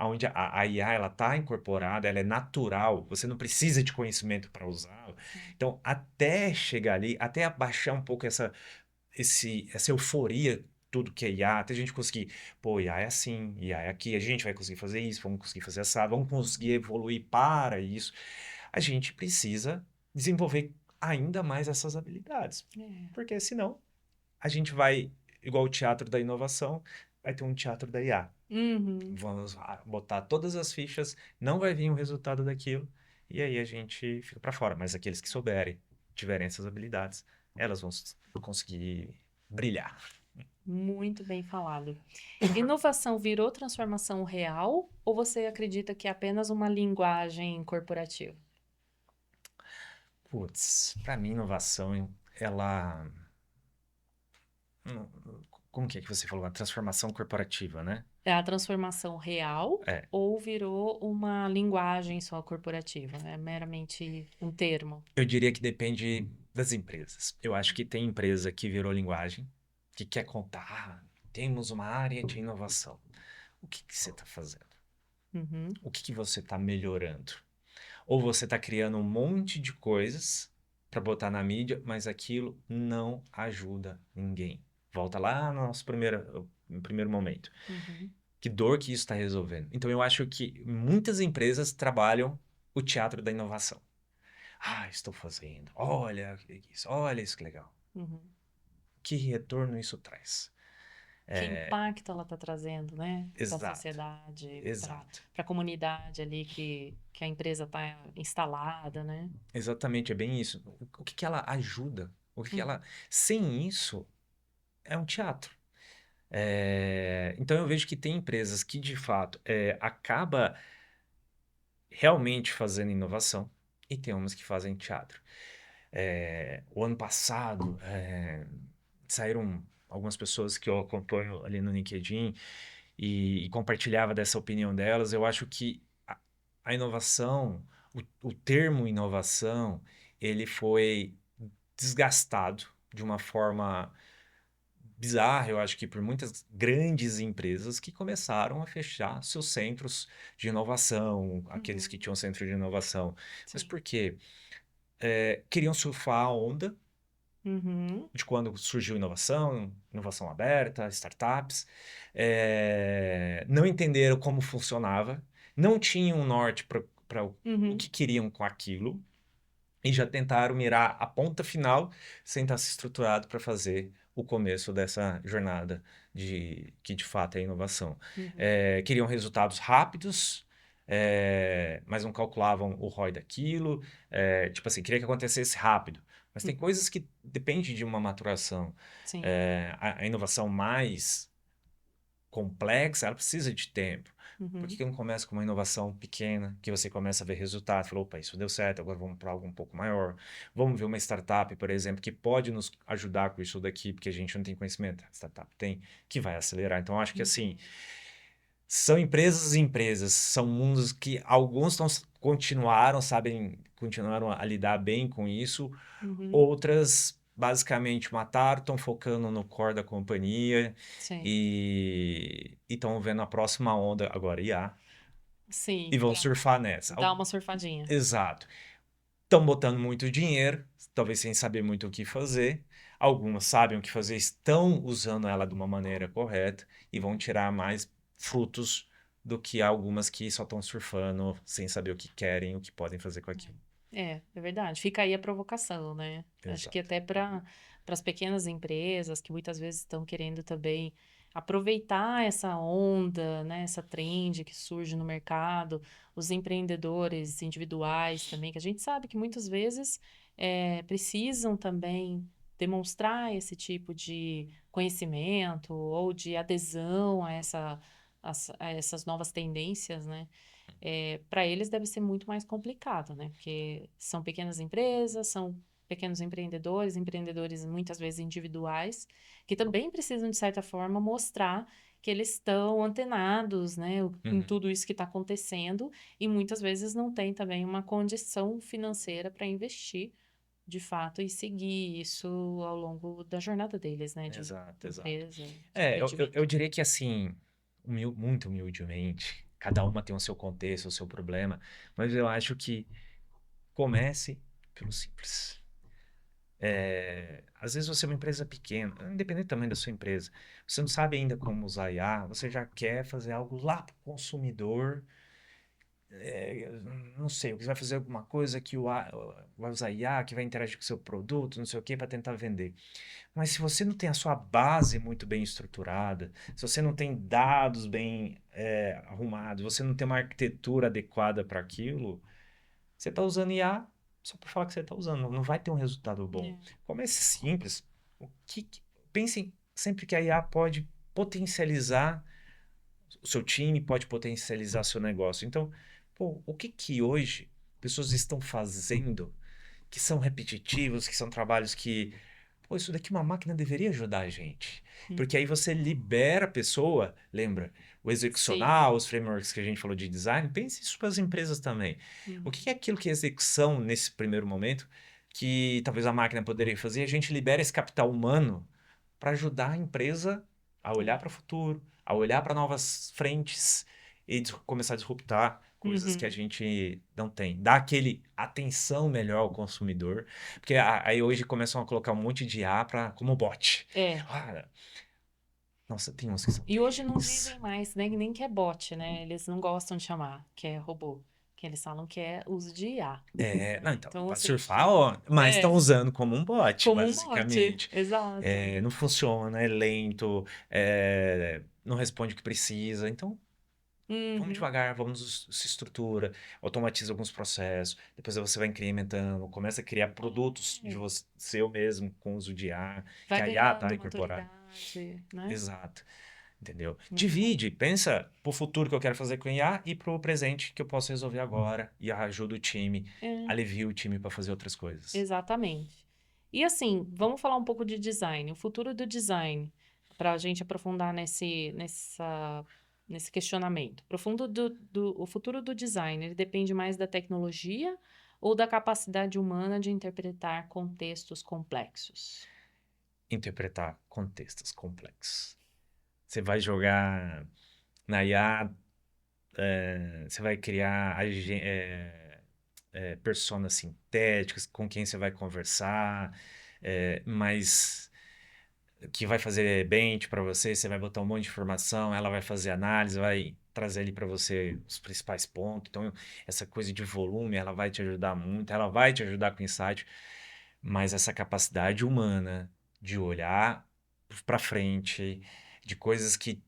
Uhum. onde a IA ela está incorporada, ela é natural, você não precisa de conhecimento para usá-la. Sim. Então, até chegar ali, até abaixar um pouco essa euforia, tudo que é IA, até a gente conseguir, pô, IA é assim, IA é aqui, a gente vai conseguir fazer isso, vamos conseguir fazer essa, vamos conseguir evoluir para isso. A gente precisa desenvolver ainda mais essas habilidades, É. porque senão a gente vai, igual o teatro da inovação, vai ter um teatro da IA. Uhum. Vamos botar todas as fichas, não vai vir o resultado daquilo, e aí a gente fica para fora. Mas aqueles que souberem, tiverem essas habilidades, elas vão conseguir brilhar. Muito bem falado. Inovação virou transformação real ou você acredita que é apenas uma linguagem corporativa? Putz, para mim, inovação, ela. hum, Como que é que você falou? A transformação corporativa, né? É a transformação real É, ou virou uma linguagem só corporativa? É meramente um termo? eu diria que depende das empresas. Eu acho que tem empresa que virou linguagem, que quer contar, temos uma área de inovação. O que que você está fazendo? Uhum. O que que você está melhorando? Ou você está criando um monte de coisas para botar na mídia, mas aquilo não ajuda ninguém. Volta lá no nosso primeiro momento. Uhum. Que dor que isso está resolvendo. Então eu acho que muitas empresas trabalham o teatro da inovação. Ah, estou fazendo. Olha isso que legal. Uhum. Que retorno isso traz? Que impacto ela está trazendo, né, para a Exato, sociedade, para exato. a comunidade ali que a empresa está instalada, né? Exatamente, é bem isso. O que que ela ajuda? O que que ela. Uhum. Sem isso, é um teatro. Então eu vejo que tem empresas que, de fato, acaba realmente fazendo inovação e tem umas que fazem teatro. O ano passado, saíram algumas pessoas que eu acompanho ali no LinkedIn e compartilhava dessa opinião delas. Eu acho que a inovação, o termo inovação, ele foi desgastado de uma forma bizarra, eu acho que por muitas grandes empresas que começaram a fechar seus centros de inovação, aqueles que Uhum. tinham centro de inovação. Mas Sim. por quê? Queriam surfar a onda Uhum. de quando surgiu inovação, inovação aberta, startups, não entenderam como funcionava, não tinham um norte para o Uhum. que queriam com aquilo, e já tentaram mirar a ponta final sem estar se estruturado para fazer o começo dessa jornada que de fato é inovação. Uhum. Queriam resultados rápidos, mas não calculavam o ROI daquilo. Tipo assim, queria que acontecesse rápido. Mas tem Uhum. coisas que dependem de uma maturação. Sim. A inovação mais complexa, ela precisa de tempo. Por que Uhum. que não começa com uma inovação pequena, que você começa a ver resultado? Falou, opa, isso deu certo, agora vamos para algo um pouco maior. Vamos ver uma startup, por exemplo, que pode nos ajudar com isso daqui, porque a gente não tem conhecimento. A startup tem, que vai acelerar. Então, acho que assim, Uhum. são empresas e empresas, são mundos que alguns continuaram a lidar bem com isso, Uhum. outras basicamente mataram, estão focando no core da companhia Sim. e estão vendo a próxima onda agora, IA, Sim, e vão para surfar nessa. dar uma surfadinha. Exato. Estão botando muito dinheiro, talvez sem saber muito o que fazer. Algumas sabem o que fazer, estão usando ela de uma maneira correta e vão tirar mais frutos do que algumas que só estão surfando sem saber o que querem, o que podem fazer com aquilo. É verdade. Fica aí a provocação, né? Acho que Exato. até para as pequenas empresas que muitas vezes estão querendo também aproveitar essa onda, né? Essa trend que surge no mercado, os empreendedores individuais também, que a gente sabe que muitas vezes precisam também demonstrar esse tipo de conhecimento ou de adesão a essas novas tendências, né? Para eles deve ser muito mais complicado, né? Porque são pequenas empresas, são pequenos empreendedores, empreendedores muitas vezes individuais, que também precisam, de certa forma, mostrar que eles estão antenados, né, em Uhum. tudo isso que está acontecendo, e muitas vezes não tem também uma condição financeira para investir, de fato, e seguir isso ao longo da jornada deles, né, de Exato, exato. empresa, de Eu empreendimento. diria que assim, muito humildemente, cada uma tem o seu contexto, o seu problema, mas eu acho que comece pelo simples. Às vezes você é uma empresa pequena, independente também da sua empresa, você não sabe ainda como usar IA, você já quer fazer algo lá para o consumidor, é, não sei, você vai fazer alguma coisa que vai usar IA, que vai interagir com o seu produto, não sei o que, para tentar vender. Mas se você não tem a sua base muito bem estruturada, se você não tem dados bem arrumados, você não tem uma arquitetura adequada para aquilo, você está usando IA só por falar que você está usando, não vai ter um resultado bom. É. Comece simples. O pense sempre que a IA pode potencializar o seu time, pode potencializar seu negócio. Então, pô, o que que hoje pessoas estão fazendo que são repetitivos, que são trabalhos que, pô, isso daqui uma máquina deveria ajudar a gente. Porque aí Uhum. você libera a pessoa, lembra? O Sim. execucional, os frameworks que a gente falou de design, pense isso para as empresas também. O que Uhum. é aquilo que é execução nesse primeiro momento, que talvez a máquina poderia fazer? A gente libera esse capital humano para ajudar a empresa a olhar É. para o futuro, a olhar para novas frentes e começar a disruptar coisas que a Uhum. gente não tem. Dar aquele atenção melhor ao consumidor, porque aí hoje começam a colocar um monte de IA como bot. É. Ah, nossa, tem uns que são E hoje não terríveis. dizem mais nem que é bot, né? Eles não gostam de chamar que é robô. Que eles falam que é uso de IA, Não, né? então, Então, para assim, surfar, ó, mas estão é, usando como um bot, como um bot. basicamente. Exato. Não funciona, é lento, não responde o que precisa. Então, vamos Uhum. devagar, vamos se estrutura, automatiza alguns processos, depois você vai incrementando, começa a criar produtos de É. você seu mesmo com uso de IA, que Vai a IA ganhando está incorporada. criatividade, né? Exato. Entendeu? Muito bom. Divide, pensa pro futuro que eu quero fazer com IA e pro presente que eu posso resolver agora e ajuda o time, É, alivia o time para fazer outras coisas. exatamente. E assim, vamos falar um pouco de design, o futuro do design, para a gente aprofundar nesse questionamento. O futuro do design, ele depende mais da tecnologia ou da capacidade humana de interpretar contextos complexos? Interpretar contextos complexos. Você vai jogar na IA, você vai criar personas sintéticas com quem você vai conversar, mas que vai fazer bench para você, você vai botar um monte de informação, ela vai fazer análise, vai trazer ali para você os principais pontos. Então, essa coisa de volume, ela vai te ajudar muito, ela vai te ajudar com insight, mas essa capacidade humana de olhar para frente, de coisas que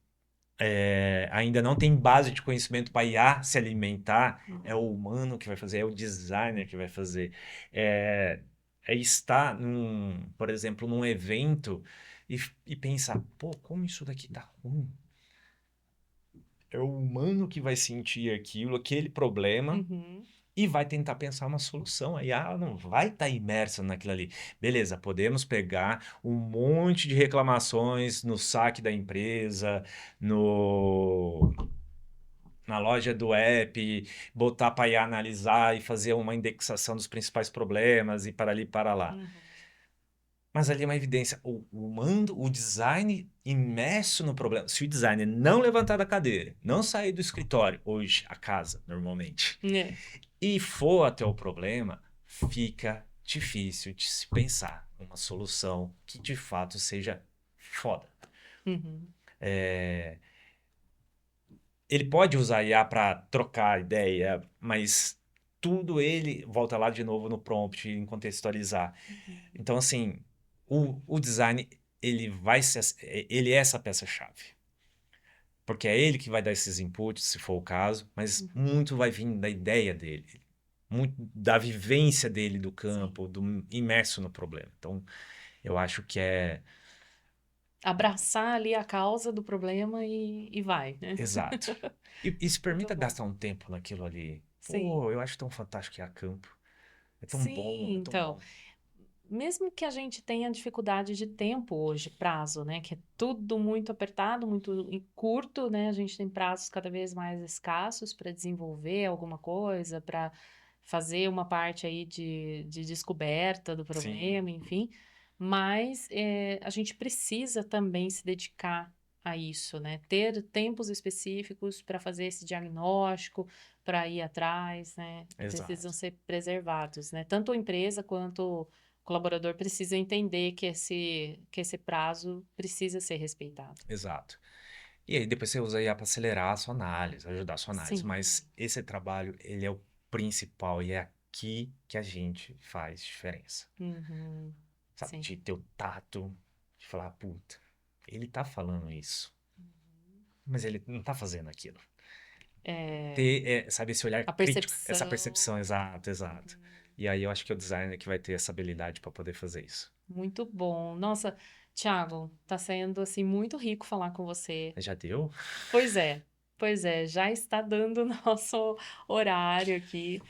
ainda não tem base de conhecimento para IA se alimentar, é o humano que vai fazer, é o designer que vai fazer. É, é estar, por exemplo, num evento e pensar, pô, como isso daqui tá ruim? É o humano que vai sentir aquilo, aquele problema, Uhum, e vai tentar pensar uma solução. A IA não vai estar imersa naquilo ali. Beleza, podemos pegar um monte de reclamações no saque da empresa, no na loja do app, botar para IA analisar e fazer uma indexação dos principais problemas e para ali para lá. uhum, Mas ali é uma evidência, o humano, o design imerso no problema. Se o designer não levantar da cadeira, não sair do escritório, hoje, a casa, normalmente, é, e for até o problema, fica difícil de se pensar uma solução que de fato seja foda. uhum, Ele pode usar IA para trocar ideia, mas tudo ele volta lá de novo no prompt, em contextualizar. uhum, Então, assim, o design, ele é essa peça-chave. Porque é ele que vai dar esses inputs, se for o caso, mas uhum. muito vai vir da ideia dele, muito da vivência dele do Sim. campo, do imerso no problema. Então, eu acho que é Abraçar ali a causa do problema e vai, né? exato. E se Muito permita bom. gastar um tempo naquilo ali. Sim. Pô, eu acho tão fantástico que é a campo. É tão bom, Sim, é tão então, bom. mesmo que a gente tenha dificuldade de tempo hoje, prazo, né, que é tudo muito apertado, curto, né, a gente tem prazos cada vez mais escassos para desenvolver alguma coisa, para fazer uma parte aí de descoberta do Sim, problema, enfim, mas a gente precisa também se dedicar a isso, né, ter tempos específicos para fazer esse diagnóstico, para ir atrás, né, que precisam exato, ser preservados, né, tanto a empresa quanto o colaborador precisa entender que esse prazo precisa ser respeitado. exato. E aí depois você usa IA para acelerar a sua análise, ajudar a sua análise. Sim. Mas esse trabalho, ele é o principal e é aqui que a gente faz diferença. Uhum. Sabe? Sim. De ter o tato, de falar, puta, ele tá falando isso, mas ele não tá fazendo aquilo. É, Ter, sabe, esse olhar a crítico, essa percepção, percepção. exato, exato. Uhum. E aí eu acho que é o designer que vai ter essa habilidade para poder fazer isso. Muito bom. Nossa, Thiago, tá sendo assim muito rico falar com você. Já deu? Pois é, pois é, já está dando o nosso horário aqui.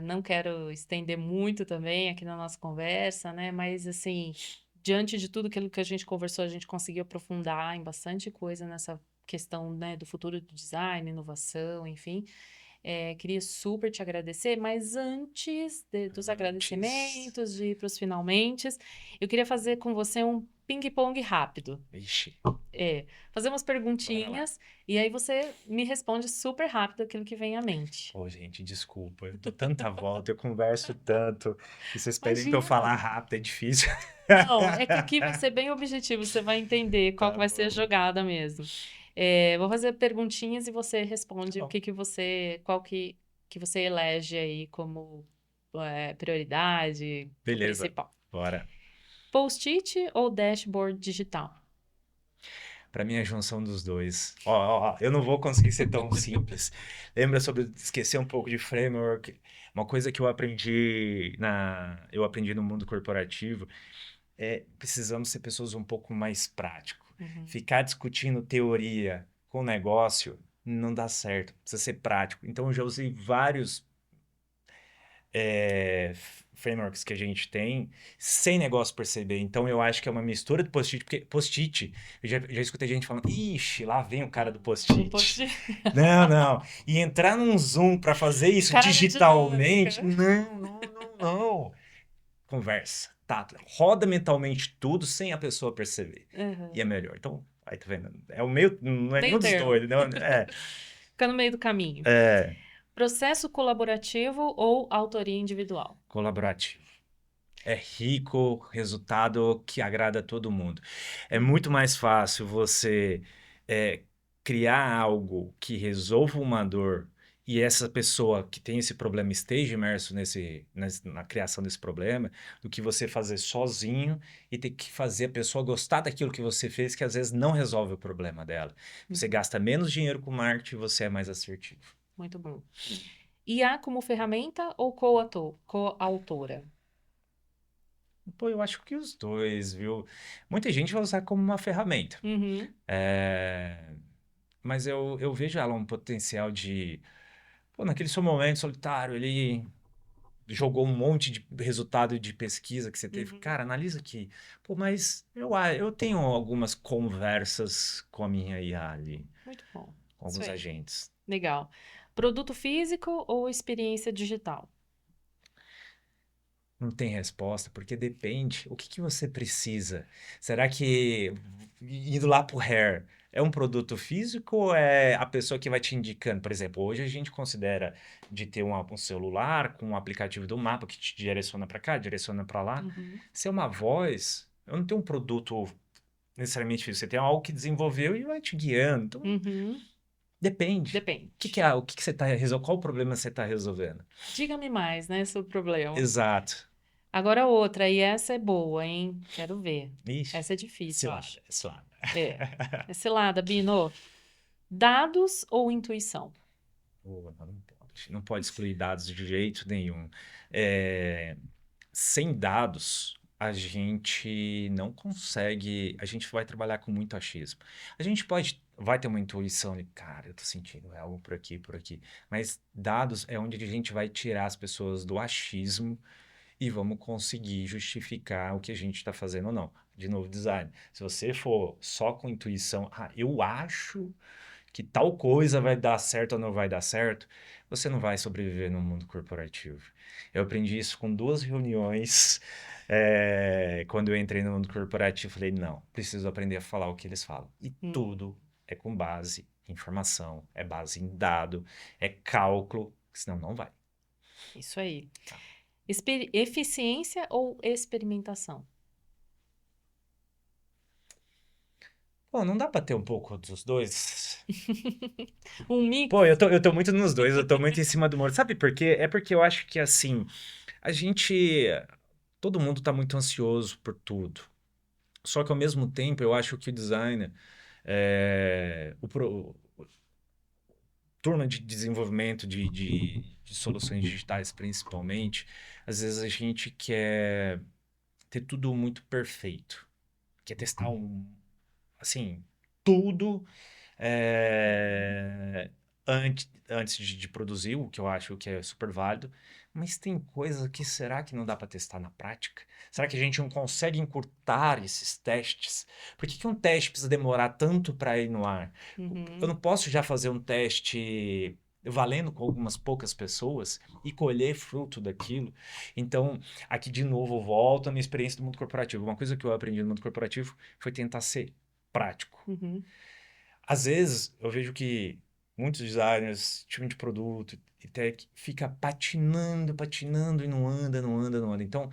Não quero estender muito também aqui na nossa conversa, né? Mas assim, diante de tudo aquilo que a gente conversou, a gente conseguiu aprofundar em bastante coisa nessa questão, né, do futuro do design, inovação, enfim. Queria super te agradecer, mas antes dos Antes. agradecimentos, de ir para os finalmentes, eu queria fazer com você um ping-pong rápido. Ixi, Fazer umas bora lá. perguntinhas e aí você me responde super rápido aquilo que vem à mente. Pô, gente, desculpa. Eu dou tanta volta, eu converso tanto. E vocês pedem pra eu Imagina! falar rápido, é difícil. Não, é que aqui vai ser bem objetivo, você vai entender qual que Tá vai ser a bom, jogada mesmo. Vou fazer perguntinhas e você tá responde o bom. que que você, qual que você elege aí como prioridade, o Beleza, principal. bora. Post-it ou dashboard digital? Pra mim, é a junção dos dois. Ó, ó, ó, eu não vou conseguir ser tão simples. Lembra sobre esquecer um pouco de framework? Uma coisa que eu aprendi no mundo corporativo precisamos ser pessoas um pouco mais práticas. Uhum. Ficar discutindo teoria com negócio não dá certo, precisa ser prático. Então, eu já usei vários frameworks que a gente tem sem negócio perceber. Então, eu acho que é uma mistura de post-it, porque post-it, eu já escutei gente falando, ixi, lá vem o cara do Um post-it. post Não, não. E entrar num Zoom para fazer um isso cara da dinâmica. digitalmente, não, não, não, não. Conversa, tá? Roda mentalmente tudo sem a pessoa perceber. E Uhum. é melhor. Então, aí tá vendo? É o meio, não é Meio nenhum dos termo. dois, não, Fica no meio do caminho. é Processo colaborativo ou autoria individual? colaborativo. É rico, resultado que agrada a todo mundo. É Uhum. muito mais fácil você é, criar algo que resolva uma dor e essa pessoa que tem esse problema esteja imerso na criação desse problema, do que você fazer sozinho e ter que fazer a pessoa gostar daquilo que você fez, que às vezes não resolve o problema dela. Você Uhum. gasta menos dinheiro com marketing e você é mais assertivo. Muito bom. IA como ferramenta ou coautora? Pô, eu acho que os dois, viu? Muita gente vai usar como uma ferramenta. Uhum. É, mas eu vejo ela um potencial de. Pô, naquele seu momento solitário, ele jogou um monte de resultado de pesquisa que você teve. Uhum. Cara, analisa aqui. Pô, mas eu tenho algumas conversas com a minha IA ali, Muito bom. com Isso alguns aí. agentes. Legal. Produto físico ou experiência digital? Não tem resposta, porque depende. O que que você precisa? Será que, indo lá pro hair, é um produto físico ou é a pessoa que vai te indicando? Por exemplo, hoje a gente considera de ter um celular com um aplicativo do mapa que te direciona para cá, direciona para lá. Uhum. Se é uma voz, eu não tenho um produto necessariamente físico. Você tem algo que desenvolveu e vai te guiando. Então, Uhum. depende. Depende. O que que você está resolvendo? Qual o problema você está resolvendo? Diga-me mais, né, sobre o problema. Exato. Agora outra, e essa é boa, hein? Quero ver. Ixi, Essa é difícil, eu cilada, acho. cilada. É. É cilada, Bino. Dados ou intuição? Pô, não pode excluir dados de jeito nenhum. É, sem dados, a gente não consegue. A gente vai trabalhar com muito achismo. A gente vai ter uma intuição de, cara, eu tô sentindo algo por aqui, por aqui. Mas dados é onde a gente vai tirar as pessoas do achismo e vamos conseguir justificar o que a gente está fazendo ou não. De novo, design. Se você for só com intuição, eu acho que tal coisa vai dar certo ou não vai dar certo, você não vai sobreviver no mundo corporativo. Eu aprendi isso com 2 reuniões. Quando eu entrei no mundo corporativo, falei, não, preciso aprender a falar o que eles falam. E Hum, tudo é com base em informação, é base em dado, é cálculo, senão não vai. isso aí. Tá. Eficiência ou experimentação? Pô, não dá pra ter um pouco dos dois? Um Pô, mix? eu tô muito nos dois, eu tô muito em cima do muro. Sabe por quê? É porque eu acho que, assim, a gente... Todo mundo tá muito ansioso por tudo. Só que, ao mesmo tempo, eu acho que o designer, turma de desenvolvimento de soluções digitais, principalmente, às vezes a gente quer ter tudo muito perfeito. Quer testar assim, tudo antes de produzir, o que eu acho que é super válido. Mas tem coisa que será que não dá para testar na prática? Será que a gente não consegue encurtar esses testes? Por que que um teste precisa demorar tanto para ir no ar? Eu Uhum. não posso já fazer um teste valendo com algumas poucas pessoas e colher fruto daquilo. Então, aqui de novo, eu volto à minha experiência do mundo corporativo. Uma coisa que eu aprendi no mundo corporativo foi tentar ser prático. Uhum. Às vezes, eu vejo que muitos designers, time de produto e tech, fica patinando, patinando e não anda, não anda, não anda. Então,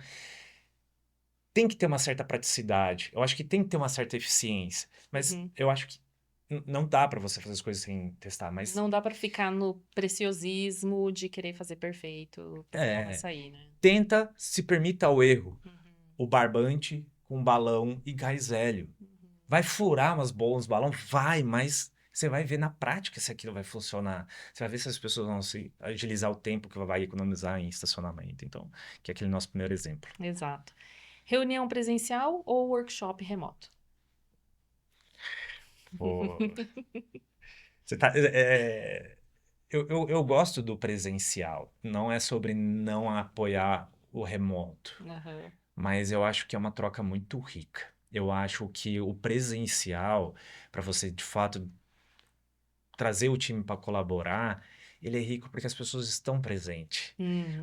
tem que ter uma certa praticidade. Eu acho que tem que ter uma certa eficiência. Mas Uhum. eu acho que não dá para você fazer as coisas sem testar. Mas Não dá pra ficar no preciosismo de querer fazer perfeito, porque não vai é, sair, né? tenta, se permita ao erro. Uhum. O barbante com balão e gás hélio. Uhum. Vai furar umas bolas, balão? Vai, mas você vai ver na prática se aquilo vai funcionar. Você vai ver se as pessoas vão se agilizar o tempo que vai economizar em estacionamento. Então, que é aquele nosso primeiro exemplo. Exato. Reunião presencial ou workshop remoto? Pô, você tá, eu gosto do presencial. Não é sobre não apoiar o remoto, Aham. mas eu acho que é uma troca muito rica. Eu acho que o presencial, para você de fato trazer o time para colaborar, ele é rico porque as pessoas estão presentes.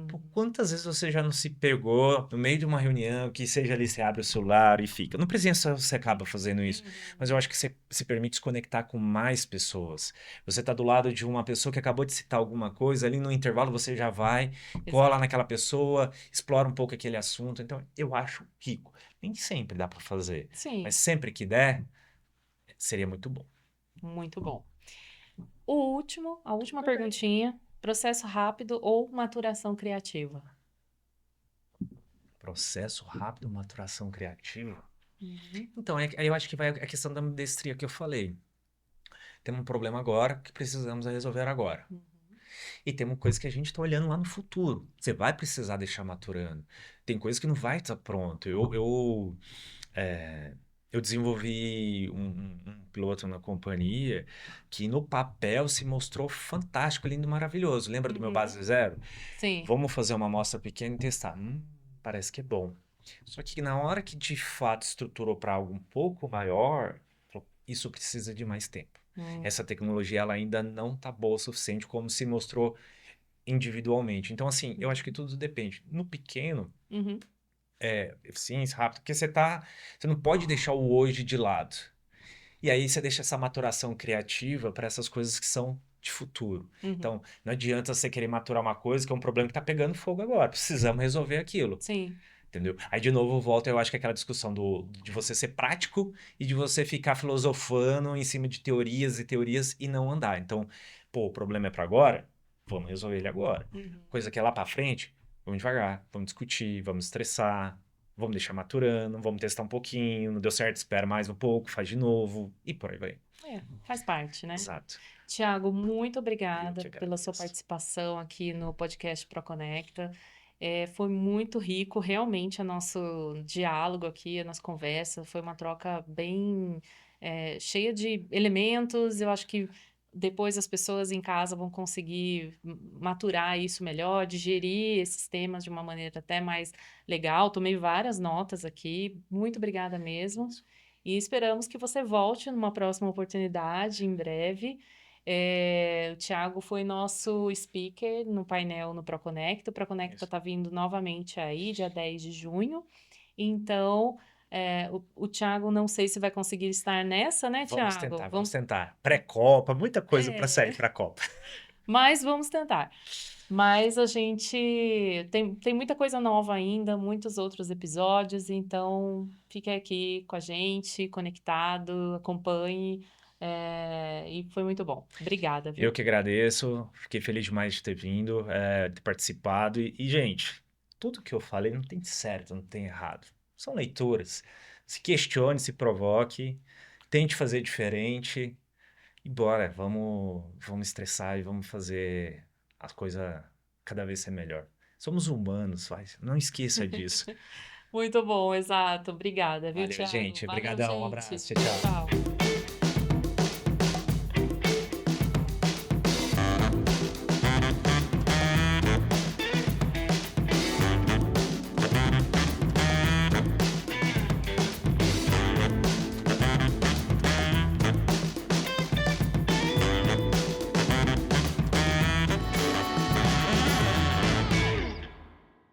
Pô, Uhum. quantas vezes você já não se pegou no meio de uma reunião, que seja ali, você abre o celular e fica. No presencial você acaba fazendo isso, mas Uhum. eu acho que você se permite se conectar com mais pessoas. Você está do lado de uma pessoa que acabou de citar alguma coisa, ali no intervalo você já vai, cola Exato. naquela pessoa, explora um pouco aquele assunto. Então, eu acho rico. Nem sempre dá para fazer, Sim, mas sempre que der, seria muito bom. muito bom. A última perguntinha. Processo rápido ou maturação criativa? Processo rápido, maturação criativa. Uhum. Então, aí eu acho que vai a questão da mestria que eu falei. Temos um problema agora que precisamos resolver agora. Uhum. E temos coisas que a gente está olhando lá no futuro. Você vai precisar deixar maturando. Tem coisas que não vai estar pronto. É, eu desenvolvi um piloto na companhia que no papel se mostrou fantástico, lindo, maravilhoso. Lembra do meu Uhum. base zero? Sim. Vamos fazer uma amostra pequena e testar. Parece que é bom. Só que na hora que de fato estruturou para algo um pouco maior, isso precisa de mais tempo. Hum. Essa tecnologia ela ainda não está boa o suficiente como se mostrou individualmente. Então, assim, eu acho que tudo depende. No pequeno, Uhum. eficiência, rápido, porque você não pode deixar o hoje de lado. E aí você deixa essa maturação criativa para essas coisas que são de futuro. Uhum. Então, não adianta você querer maturar uma coisa que é um problema que está pegando fogo agora. Precisamos resolver aquilo. Sim. Entendeu? Aí, de novo, volta, eu acho que é aquela discussão de você ser prático e de você ficar filosofando em cima de teorias e teorias e não andar. Então, pô, o problema é para agora, vamos resolver ele agora. Uhum. Coisa que é lá para frente, vamos devagar, vamos discutir, vamos estressar, vamos deixar maturando, vamos testar um pouquinho, não deu certo, espera mais um pouco, faz de novo e por aí vai. É, faz parte, né? Exato. Tiago, muito Eu obrigada que pela sua agradeço. participação aqui no podcast ProConecta. Foi muito rico, realmente, o nosso diálogo aqui, a nossa conversa. Foi uma troca bem, cheia de elementos. Eu acho que depois as pessoas em casa vão conseguir maturar isso melhor, digerir esses temas de uma maneira até mais legal. Tomei várias notas aqui. Muito obrigada mesmo. E esperamos que você volte numa próxima oportunidade, em breve. O Thiago foi nosso speaker no painel no ProConecta. O ProConecta Isso. está vindo novamente aí, dia 10 de junho. Então, o Thiago não sei se vai conseguir estar nessa, né, Vamos Thiago? tentar, vamos tentar. Pré-Copa, muita coisa para sair É, para a Copa. mas vamos tentar. Mas a gente tem muita coisa nova ainda, muitos outros episódios, então fique aqui com a gente, conectado, acompanhe. E foi muito bom. Obrigada, Eu viu? que agradeço, fiquei feliz demais de ter vindo, ter participado. Gente, tudo que eu falei não tem certo, não tem errado. São leituras. Se questione, se provoque, tente fazer diferente e bora, vamos estressar e vamos fazer a coisa cada vez ser melhor. Somos humanos, vai. Não esqueça disso. Muito bom, exato. Obrigada, viu, Valeu, Thiago? gente. Valeu, Obrigadão, um gente. abraço. Tchau, tchau. Tchau.